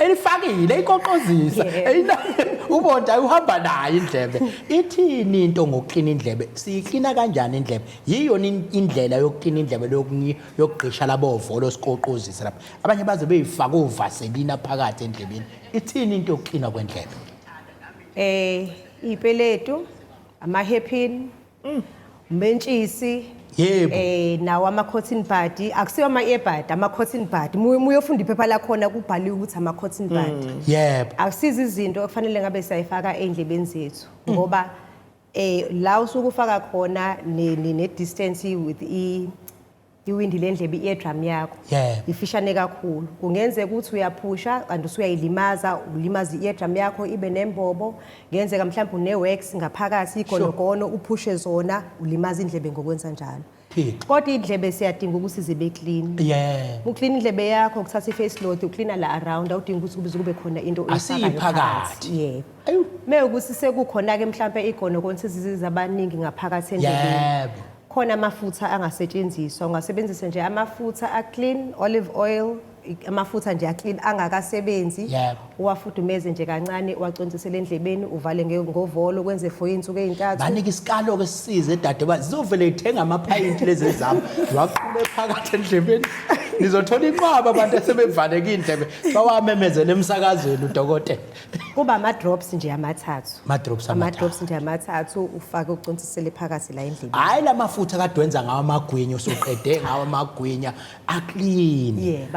[SPEAKER 1] elifakile ikoqozisa ubonda uhamba nayo indlebe ithini into ngokuklina indlebe siyiklina kanjani indlebe yiyo indlela yokuklina indlebe yokugqisha labo volo sikoqozisa lapha abanye baze beyifaka uvaselina phakathi endlebeni ithini into yokuklina kwendlebe
[SPEAKER 5] ipeletu ama-hairpin umentshisi nawo ama-cotton bud akusiyo ama-earbud ama-cotton bud muyofunda iphepha lakhona kubhaliwe ukuthi ama-cotton bud akusizi izinto okufanele ngabe siyayifaka ey'ndlebeni zethu ngoba la usuke ufaka khona ne-distance with iwindi lendlebe i-eardrum yakho ifishane kakhulu kungenzeka ukuthi uyaphusha kanti usuyayilimaza ulimaza i-eardrum yakho ibe nembobo ngenzeka mhlawumbe une-wax ngaphakathi igonogono uphushe zona ulimaza indlebe ngokwenza njalo kodwa indlebe siyadinga ukuthi zibe clean uklina indlebe yakho ukuthatha i-face load uklina la around awudinga ukuthi kubize kube khona into
[SPEAKER 1] phakathi
[SPEAKER 5] mewukuthi sekukhona-ke mhlawumbe igonogono sezizabaningi ngaphakathi endlebeni khona amafutha angasetshenziswa ungasebenzisa nje amafutha a-clean olive oil amafutha nje a-clean angakasebenzi uwafudumeze nje kancane uwacontisele endlebeni uvale ngovolo kwenze for iy'nsuku ey'ntathu
[SPEAKER 1] banika isikalo-ke sisize dadeba zizovele yithenga amaphayinti lezi zabo ziwaqhube phakathi endlebeni nizothola inqwaba abantu esebevaleke indlebe bawamemezele emsakazweni udokotela
[SPEAKER 5] kuba ama-drops nje amathathu
[SPEAKER 1] ama-drops
[SPEAKER 5] nje amathathu ufake ucontisele phakathi la endlebeni
[SPEAKER 1] hhayi la mafutha kade wenza ngawo amagwinya usuqede ngawo amagwinya aclean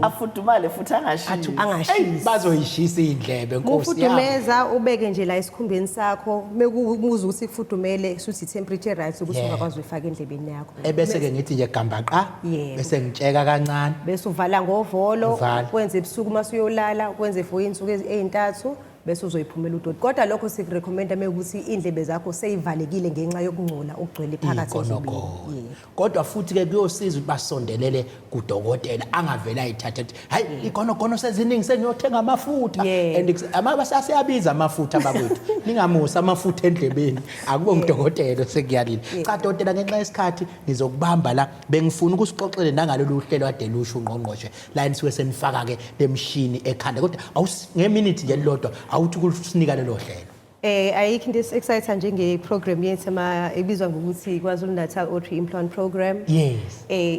[SPEAKER 2] afudumale futhi
[SPEAKER 5] angashisi
[SPEAKER 1] bazoyishisa iy'ndlebe
[SPEAKER 5] ufudumeza ubeke nje la esikhumbeni sakho mekuza ukuthi kufudumele suthi i-temperature right ukuthi ungakwazi uyifaka endlebeni yakho
[SPEAKER 1] ebese-ke ngithi nje gambaqa bese ngitsheka kancane
[SPEAKER 5] bese uvala ngovolo kwenze ebusuku uma usuyolala kwenze for iy'nsuku ey'ntathu bese uzoyiphumela udoti kodwa lokho sikurekhomenda mekuthi indlebe zakho seyivalekile ngenxa yokungcola okugcwele phakathi endlebeni
[SPEAKER 1] kodwa futhi-ke kuyosiza ukuthi basondelele kudokotela angavele ayithathe athi hayi igonogono seziningi sengiyothenga amafutha and saseyabiza amafutha bakwethu ningamusi amafutha endlebeni akube ngudokotela sekuyalile cha dokotela ngenxa yesikhathi ngizokubamba la bengifuna ukusixoxele nangalolu hlelo kade lusho uNgqongqoshe la nisuke senifaka-ke lemshini ekhanda kodwa ngeminithi nje lilodwa awuthi kusinika lelo hlelo
[SPEAKER 5] ayikho into esi-excite njenge-program yethu ebizwa ngokuthi KwaZulu-Natal Auditory Implant Program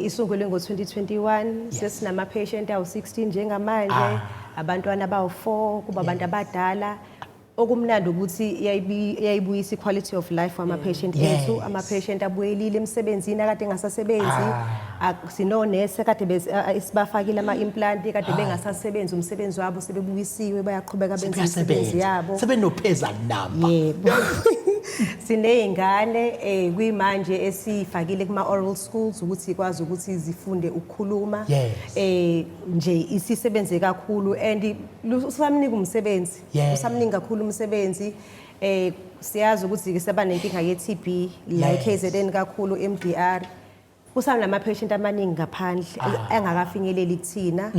[SPEAKER 5] isungulwe ngo-2021 sesinama-patient awu-16 njengamanje abantwana abawu-4 kuba abantu abadala okumnandi ukuthi iyayibuyisa i-quality of life ama-patient ethu ama-patient abuyelile emsebenzini akade engasasebenzi sinonesi kade sibafakile ama-implant kade bengasasebenzi umsebenzi wabo sebebuyisiwe bayaqhubeka benza imisebenzi yabo
[SPEAKER 1] sebenophezulu namba
[SPEAKER 5] siney'ngane kuyimanje esifakile kuma-oral schools ukuthi ikwazi ukuthi zifunde ukukhuluma nje isisebenze kakhulu and usamningi umsebenzi usamningi kakhulu umsebenzi siyazi ukuthi seba nenkinga ye-TB la i-KZN kakhulu MDR kusanama-patient amaningi ngaphandle angakafinyeleli kuthina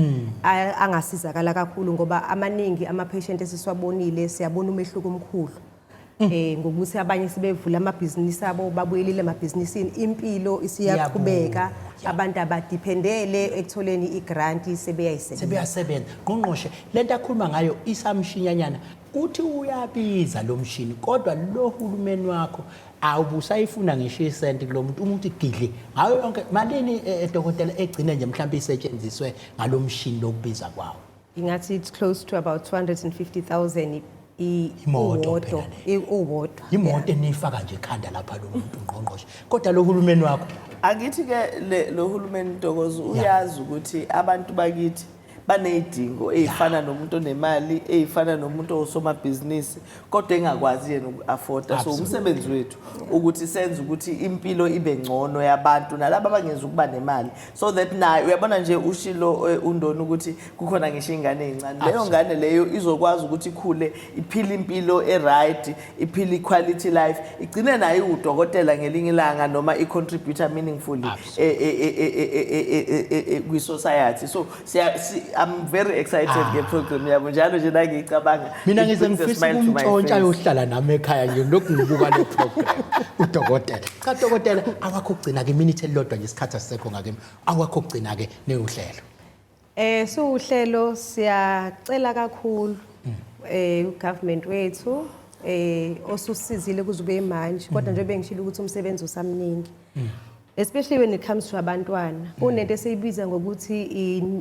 [SPEAKER 5] angasizakala kakhulu ngoba amaningi ama-patient esisiwabonile siyabona umehluko omkhulu ngokuthi abanye sebevula amabhizinisi abo babuyelile emabhizinisini impilo isiyaqhubeka abantu abadiphendele ekutholeni igrant
[SPEAKER 1] sebeyasebenza Ngqongqoshe lento akhuluma ngayo isamshinyanyana uthi uyabiza lo mshini kodwa lo hulumeni wakho awubusayifuna ngisho isenti kulo muntu umuntu igidle ngayo yonke malini dokotela egcine nje mhlawumbe isetshenziswe ngalo mshini lokubiza kwawo
[SPEAKER 5] ingathi it's close to about 250,000
[SPEAKER 1] imoto imoto enifaka nje ekhanda lapha lo muntu Ngqongqoshe kodwa lo hulumeni wakho
[SPEAKER 2] Akithi ke lo hulumeni Ntokozo uyazi ukuthi abantu bakithi banezidingo ezifana nomuntu onemali ezifana nomuntu osomabhizinisi kodwa engakwazi yena uku-afforda so umsebenzi wethu ukuthi senze ukuthi impilo ibe ngcono yabantu nalabo abangeza ukuba nemali so that naye uyabona nje ushilo undoni ukuthi kukhona ngisho ingane ezincane leyo ngane leyo izokwazi ukuthi ikhule iphile impilo eright iphile quality life igcine naye udokotela ngelinye ilanga noma icontributor meaningfully kwi society so I'm very excited ngeprogram yabo njalo nje ngicabanga
[SPEAKER 1] mina ngize ngifisa umntshontsha yohlala nami ekhaya nje lokhu ngibuka le program udokotela cha dokotela awakho ugcina ke minute elilodwa nje isikhathi asisekho ngakimi awakho ugcina ke neuhlelo
[SPEAKER 5] so uhlelo siyacela kakhulu ugovernment wethu osusizile kuzube manje kodwa nje bengishilo ukuthi umsebenzi usamningi especially when it comes to abantwana kunento esiyibiza ngokuthi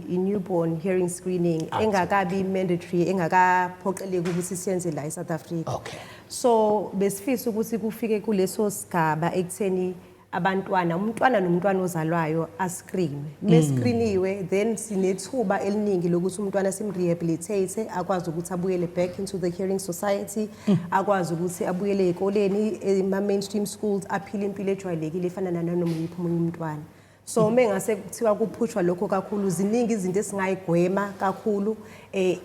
[SPEAKER 5] i-newborn hearing screening engakabi mandatory engakaphoqeleki ukuthi siyenze la eSouth Africa so besifisa ukuthi kufike kuleso sigaba ekutheni abantwana umntwana nomntwana ozalwayo ascreen mescreeniwe then sinethuba eliningi lokuthi umntwana simrehabilitate akwazi ukuthi abuyele back into the hearing society akwazi ukuthi abuyele ekoleni ema mainstream schools aphile impilo ejwayelekile efana nanoma yiphi umunye umntwana so mengase kuthiwa kuphushwa lokho kakhulu ziningi izinto esingayigwema kakhulu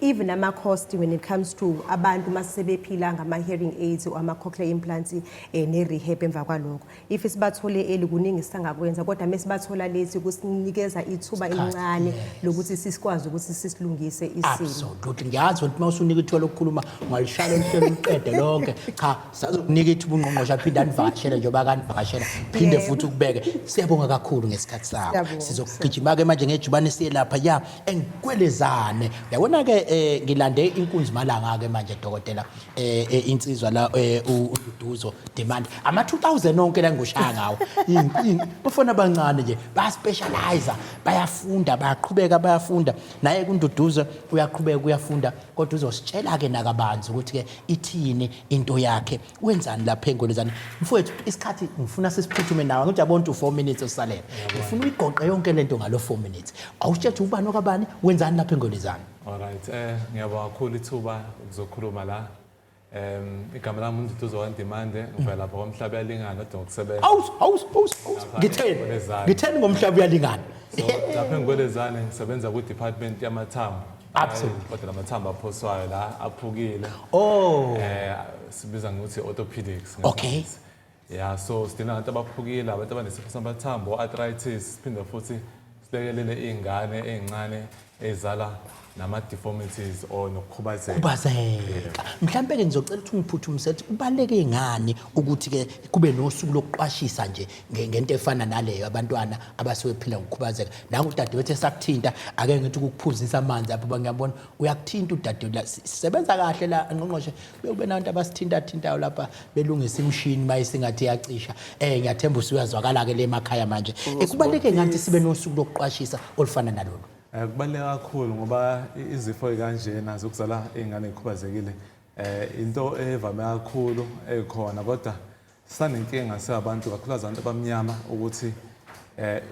[SPEAKER 5] even ama cost when it comes to abantu masebephila ngama hearing aids or ama cochlear implants ne rehab emva kwalokho if sibathole elikuningi sangakwenza kodwa mesibathola lethi kusinikeza ithuba elincane lokuthi sisikwazi ukuthi sisilungise isimo
[SPEAKER 1] absolutely ngiyazi ukuthi mawusunika ithuba lokukhuluma ngalishala lihlelo liqede lonke cha sazokunika ithuba uNgqongqoshe aphinda anivakashele njengoba kanivakashela phinde futhi ukubeke siyabonga kakhulu ngesikhathi sakho sizokugijima ke manje ngejubane siye lapha engikwelezane yabona ke ngilande inkunzi malanga ke manje dokotela insizwa la uNduduzo Ndimande ama 2000 onke la ngoshaya ngawo bafona abancane nje ba specialize bayafunda bayaqhubeka bayafunda naye kuNduduzo uyaqhubeka uyafunda kodwa uzositshela ke nakabanzi ukuthi ke ithini into yakhe wenzani lapha engolezana mfowethu isikhathi ngifuna sisiphuthume nawe ngithi yabona 4 minutes osalele ngifuna uyigoqe yonke lento ngalo 4 minutes awushethe ubani okabani wenzani lapha engolezana
[SPEAKER 6] alright ngiyabonga kakhulu ithuba ukuzokhuluma la igama lami uNduduzo Ndimande ngivela lapha kwaMhlaba yalingana kodwa ngokusebenza
[SPEAKER 1] ngitheni ngomhlaba uyalingana
[SPEAKER 6] so lapha engolezana ngisebenza ku department yamathambo absolutely kodwa lamathambo aphoswayo la aphukile sibiza ngokuthi orthopedics
[SPEAKER 1] okay
[SPEAKER 6] yeah so sidinga abantu abaphukile abantu abanesifo samathambo arthritis siphinda futhi silekelele izingane ezincane ezala nama deformities or nokukhubazeka
[SPEAKER 1] mhlambe ke ngizocela ukuthi ungiphuthumise kubaleke ngani ukuthi ke kube nosuku lokuqwashisa nje ngento efana naleyo abantwana abasebephila ngokukhubazeka nangu udadewethu esakuthinta ake ngithi ukukuphuzisa amanzi apha ngiyabona uyakuthinta udadewethu sisebenza kahle la Ngqongqoshe kube nabantu abasithinta lapha belungisa imshini mayisingathi yacisha ngiyathemba usuyazwakala ke le emakhaya manje kubaleke ngani sibe nosuku lokuqwashisa olufana nalolu
[SPEAKER 6] kubaluleke kakhulu ngoba izifo ezikanjena zokuzala izingane ezikhubazekile into evame kakhulu ekhona kodwa sanenkinga seabantu kakhulu abantu abamnyama ukuthi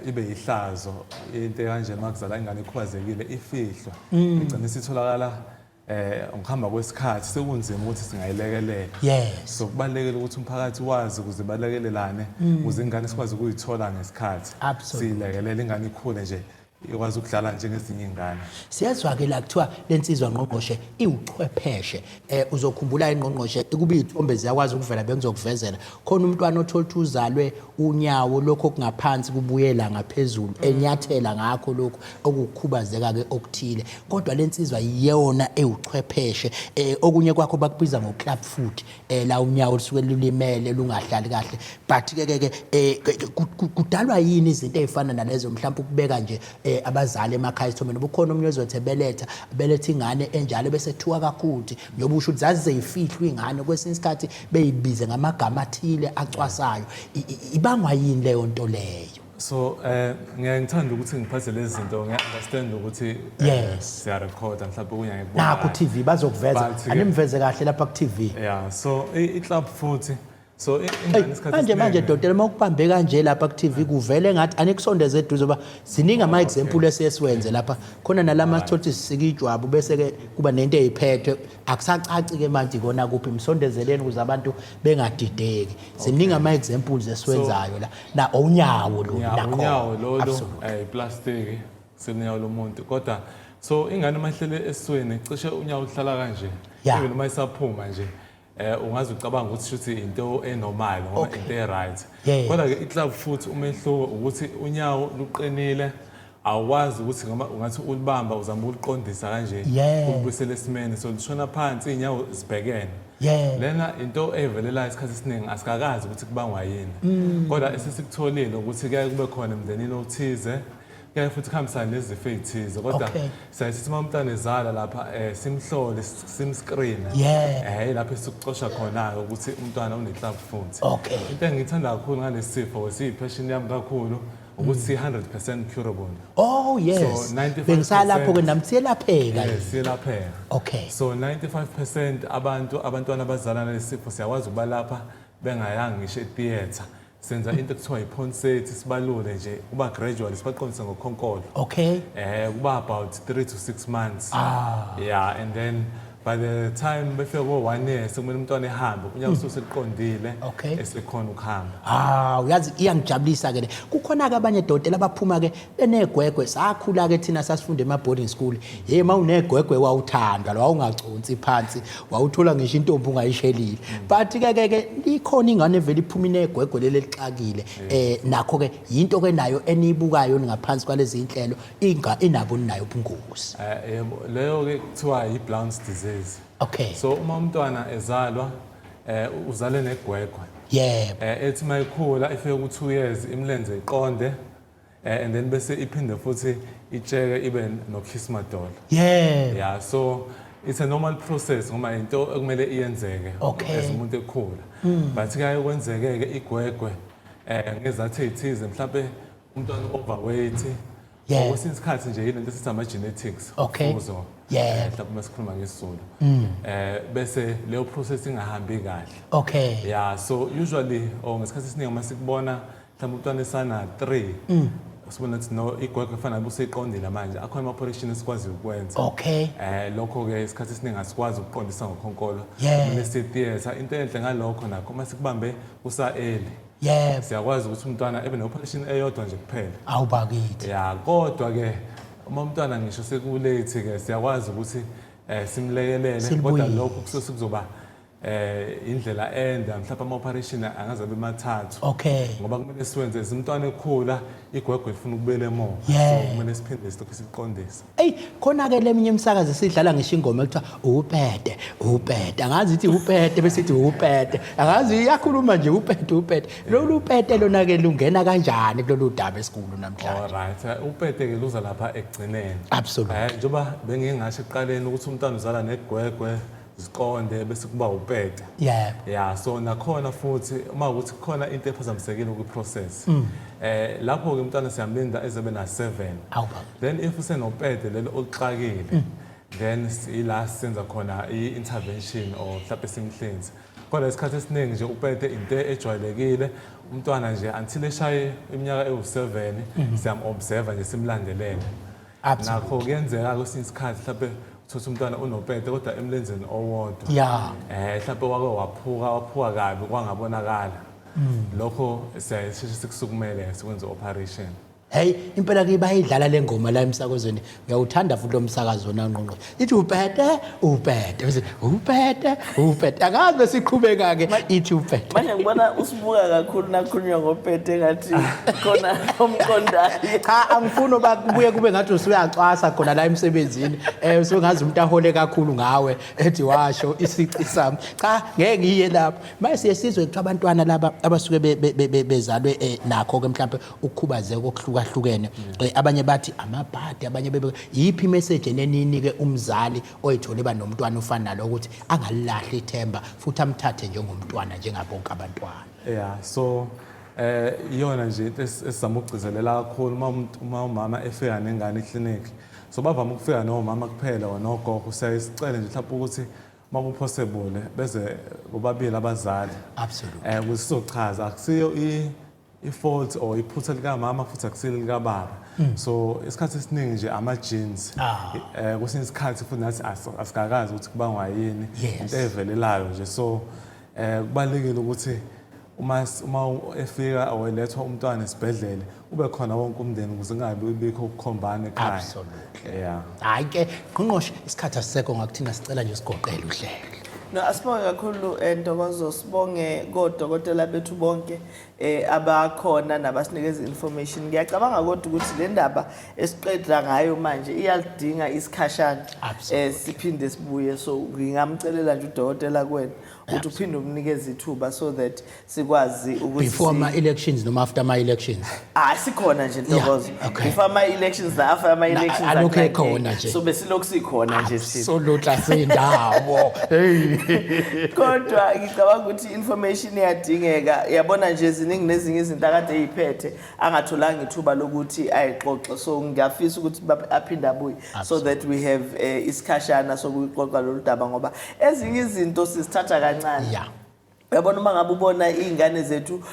[SPEAKER 6] ibe yihlazo into kanjena makuzala ingane ezikhubazekile ifihlwa igcina isitholakala ngokuhamba kwesikhathi sekunzima ukuthi singayilekelela so kubalekile ukuthi umphakathi wazi ukuze balekelelane ukuze ingane sikwazi ukuyithola ngesikhathi siyilekelela ingane ikhule nje ikwazi ukudlala njengezinye ingane.
[SPEAKER 1] Siyazwa ke la kuthiwa lensizwa ngqongqoshe iwuchwepheshe uzokhumbula ingqongqoshe kuba izithombe ziyakwazi ukuvela bengizokuvezela khona umntwana othola ukuthi uzalwe unyawo lokho kungaphansi kubuyela ngaphezulu enyathela ngakho lokho okukhubazeka ke okuthile kodwa lensizwa iyona ewuchwepheshe okunye kwakho bakubiza ngo club foot la unyawo lisuke lulimele lungahlali kahle but ke kudalwa yini izinto ezifana nalezo mhlawumbe ukubeka nje abazali emakhaya isithomeni bukhona umunye ozothi beletha ingane enjalo bese thuka kakhulu njoba usho ukuthi zazi zeyifihlwa ingane kwesinye isikhathi beyibize ngamagama athile acwasayo ibangwa yini leyo nto leyo.
[SPEAKER 6] So ngiyangithanda ukuthi ngiphathe lezi zinto ngiya-understand ukuthi siyarekhoda mhlawumbe kuya ngikubona
[SPEAKER 1] ku TV bazokuveza animveze kahle lapha ku TV.
[SPEAKER 6] Yeah, so i-club futhi so ingane isikhathi
[SPEAKER 1] manje dokotela mawukubambe kanje lapha ku TV kuvele ngathi anikusondeze eduze ba ziningi ama example esiyesiwenze lapha khona nalama thothi sikijwabu bese ke kuba nento eziphethwe akusacaci ke manje kona kuphi imsondezeleni ukuze abantu bengadideki ziningi ama examples esiwenzayo la na unyawo lo nakho
[SPEAKER 6] unyawo lo plastic sinyawo lomuntu kodwa so ingane mahlele esweni cishe unyawo uhlala kanje even uma isaphuma nje ungazi ucabanga ukuthi shuthi into enormal ngoba into eright kodwa ke iclub futhi umehluko ukuthi unyawo luqinile awazi ukuthi ngoma ungathi ulibamba uzama ukuliqondisa kanje ukubuyisela esimene so lishona phansi inyawo zibhekene lena into evelela isikhathi esiningi asikakazi ukuthi kubangwa yini kodwa esesikutholile ukuthi kuya kube khona emndenini othize kuya futhi kuhambisana nezifo ezithize kodwa siyathi uma umntwana ezala lapha simhlole simscreen lapho esikucosha khona ukuthi umntwana une-club foot into engithanda kakhulu ngalesi sifo siyipassion yami kakhulu ukuthi 100% curable.
[SPEAKER 1] Oh yes. So 95% bengisalapho ke nami siyelapheka.
[SPEAKER 6] Yes, siyelapheka.
[SPEAKER 1] Okay.
[SPEAKER 6] So 95% abantwana abazalana nalesi sifo siyakwazi ukubalapha bengayanga ngisho e-theater. Senza into ekuthiwa i-ponsate sibalule nje kuba gradual sibaqondise ngokhonkolo.
[SPEAKER 1] Okay.
[SPEAKER 6] Kuba about 3 to 6 months. Yeah, and then by the time befika ko 1 year sekumele umntwana ehambe unyawo useliqondile esekhona ukuhamba.
[SPEAKER 1] Uyazi iyangijabulisa ke le kukhona ke abanye dokotela abaphuma ke benegwegwe sakhula ke thina sasifunda ema boarding school mawunegwegwe wawuthandwa lo wawungaconsi phansi wawuthola ngisho intombi ungayishelile but ke likhona ingane vele iphuma inegwegwe lele lixakile nakho ke into ke nayo enibukayo ngaphansi kwalezi inhlelo inabo nayo ubungozi.
[SPEAKER 6] Yebo leyo ke kuthiwa i-Blount's disease.
[SPEAKER 1] Okay.
[SPEAKER 6] So uma umntwana ezalwa uzale negwegwe. Ethi mayikhula ifike ku2 years imlenze iqonde and then bese iphinde futhi itsheke ibe nokhismadolo. Yeah, so it's a normal process ngoba into ekumele iyenzeke as umuntu ekhula. But kuyaye kwenzeke ke igwegwe ngezathu ezithize mhlawumbe umntwana overweight kwesinye isikhathi nje yilento esithi ama-genetics ufuzo mhlawumbe masikhuluma ngesizulu bese leyo process ingahambi kahle. Yeah, so usually ngesikhathi esiningi uma sikubona mhlawumbe umntwana esana 3 sibona ukuthi no igwegwe kufanele buseyiqondile manje akhona ama-operation esikwazi ukwenza. Lokho ke isikhathi esiningi asikwazi ukuqondisa ngokhonkolo kumele siye-theatre into enhle ngalokho nakho uma sikubambe kusa-early siyakwazi ukuthi umntwana ebe ne-operation eyodwa nje kuphela
[SPEAKER 1] awubakithi
[SPEAKER 6] kodwa ke uma umntwana ngisho sekulate ke siyakwazi ukuthi simlekelele kodwa lokho kusuke kuzoba indlela ende mhlawumbe ama-operation angaze abe mathathu ngoba kumele siwenze umntwana ekhula igwegwe lifuna ukubele more so kumele siphinde silokhu siqondisa.
[SPEAKER 1] Khona ke leminye imisakazi sidlala ngisho ingoma ekuthiwa upete angazi ithi upete bese ithi upete angazi iyakhuluma nje upete lolu upete lona ke lungena kanjani kulolu daba esikhulu namhlanje.
[SPEAKER 6] Alright, upete ke luza lapha ekugcineni.
[SPEAKER 1] Absolutely.
[SPEAKER 6] Njoba bengingasho ekuqaleni ukuthi umntwana uzala negwegwe ziqonde bese kuba upete. So nakhona futhi uma ukuthi khona into ephazamisekile kwi-process lapho ke umntwana siyamlinda ezebe na 7 then if usenopete lelo oluxakile then ila senza khona i-intervention or mhlawumbe simhlinze kodwa isikhathi esiningi nje upete into ejwayelekile umntwana nje until eshaye iminyaka ewu7 siyam-observa nje simlandelele nakho kuyenzeka kwesinye isikhathi mhlawumbe uthola umntwana unopete kodwa emlenzeni owodwa mhlawumbe waphuka kabi kwangabonakala lokho siyasheshe sikusukumele sikwenze operation.
[SPEAKER 1] Hey impela ke bayidlala lengoma la emsakazweni ngiyawuthanda futhi lo msakazo noNgqongqoshe ithi upete akazi besiqhubeka ke ithi upete
[SPEAKER 2] manje ngibona usibuka kakhulu nakhulunywa ngopete ngathi khona omqondayo
[SPEAKER 1] cha angifuni bakubuye kube ngathi usuyacwasa khona la emsebenzini usungazi umuntu ahole kakhulu ngawe ethi washo isici sami cha ngeke ngiye lapho manje siyesizwe ukuthi abantwana laba abasuke bezalwe nakho ke mhlawumbe ukukhubazeka okuhlukahlukene abanye bathi amabhadi abanye yipi imessage enenini ke umzali oyithole banomntwana ufana nalo ukuthi angalahli ithemba futhi amthathe njengomntwana njengabonke abantwana
[SPEAKER 6] yeah so iyona nje into esizama ukugcizelela kakhulu uma umama efika nengane eclinic so bavama ukufika nomama kuphela nogogo siyayicela nje mhlawumbe ukuthi maku possible beze bobabili abazali
[SPEAKER 1] absolutely
[SPEAKER 6] ukuthi sizochaza akusiyo i-fault or iphutha lika mama futhi akusile lika baba so isikhathi esiningi nje ama genes kwesinye isikhathi futhi nathi asikakazi ukuthi kubangwa yini into evelelayo nje so kubalekile ukuthi uma efika awelethwa umntwana esibhedlela ube khona wonke umndeni ukuze kungabi bikho ukukhombana ekhaya
[SPEAKER 1] absolutely
[SPEAKER 6] yeah
[SPEAKER 1] hayi ke Ngqongqoshe isikhathi asisekho ngakuthina sicela nje sigoqele uhlelo
[SPEAKER 2] no asibonge kakhulu Ntokozo sibonge kodokotela bethu bonke abakhona nabasinikeza information ngiyacabanga kodwa ukuthi le ndaba esiqedla ngayo manje iyalidinga isikhashana siphinde sibuye so ngingamcelela nje udokotela kwena ukuthi uphinde umnikeze ithuba so that sikwazi ukuthi
[SPEAKER 1] before ama elections noma after ama elections
[SPEAKER 2] sikhona nje Ntokozo before ama elections na after ama elections
[SPEAKER 1] alokho khona nje
[SPEAKER 2] so besilokhu sikhona nje
[SPEAKER 1] so lotla sendawo hey
[SPEAKER 2] kodwa ngicabanga ukuthi information iyadingeka yabona nje ziningi nezinye izinto akade eziphethe angatholanga ithuba lokuthi ayixoxe so ngiyafisa ukuthi aphinde abuye so that we have isikhashana sokuxoxa lolu daba ngoba ezinye izinto sizithatha kancane yabona uma ngabe ubona izingane zethu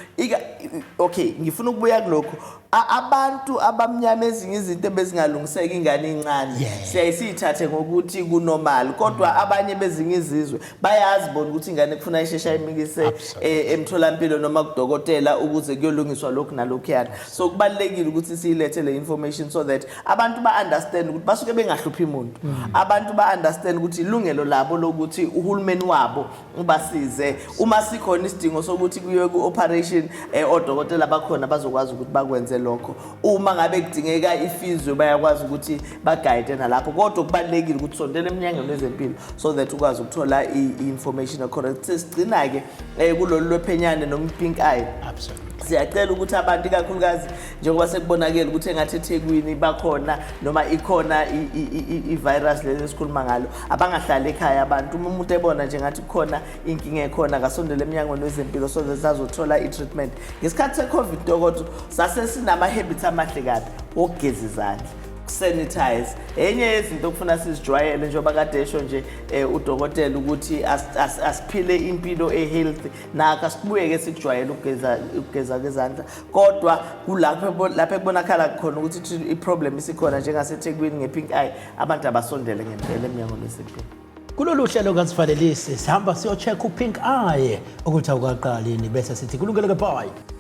[SPEAKER 2] okay ngifuna ukubuya kulokho abantu abamnyama ezinye izinto bezingalungiseka ingane incane siyayisithathe ngokuthi kunormal kodwa abanye bezinye izizwe bayazi bona ukuthi ingane kufuna ishesha imikise emtholampilo noma kudokotela ukuze kuyolungiswa lokho nalokho yana so kubalekile ukuthi siyilethe le information so that abantu ba-understand ukuthi basuke bengahluphi umuntu abantu ba-understand ukuthi ilungelo labo lokuthi uhulumeni wabo ubasize uma sikhona isidingo sokuthi kuye ku-operation odokotela bakhona bazokwazi ukuthi bakwenze lokho uma ngabe kudingeka ifizwe bayakwazi ukuthi baguide nalapho kodwa kubalekile ukuthi sondele eMnyangweni wezeMpilo so that ukwazi ukuthola i-information correct sigcina ke kulolu lwephenyane nompink eye
[SPEAKER 1] absolutely
[SPEAKER 2] siyacela ukuthi abantu kakhulukazi njengoba sekubonakala ukuthi engathi eThekwini bakhona noma ikhona i-virus lezi esikhuluma ngalo abangahlala ekhaya abantu umuntu ebona nje ngathi kukhona inkinga ekhona kasondele eMnyangweni wezeMpilo so that azothola i-treatment ngesikhathi se-COVID dokotela sase sinama habits amahle kabi okugeza izandla sanitize enye yezinto okufuna sizijwayele njengoba kade esho nje udokotela ukuthi asiphile impilo ehealthy naka sibuye ke sikujwayele ukugeza kezandla kodwa kulapho ekubonakala khona ukuthi iproblem isikhona njengaseThekwini ngepink eye abantu abasondele ngempela eMnyangweni wezeMpilo
[SPEAKER 1] kulolu hlelo ngasivalelise sihamba siyocheck upink eye ukuthi awukaqalini bese sithi kulungele ke bye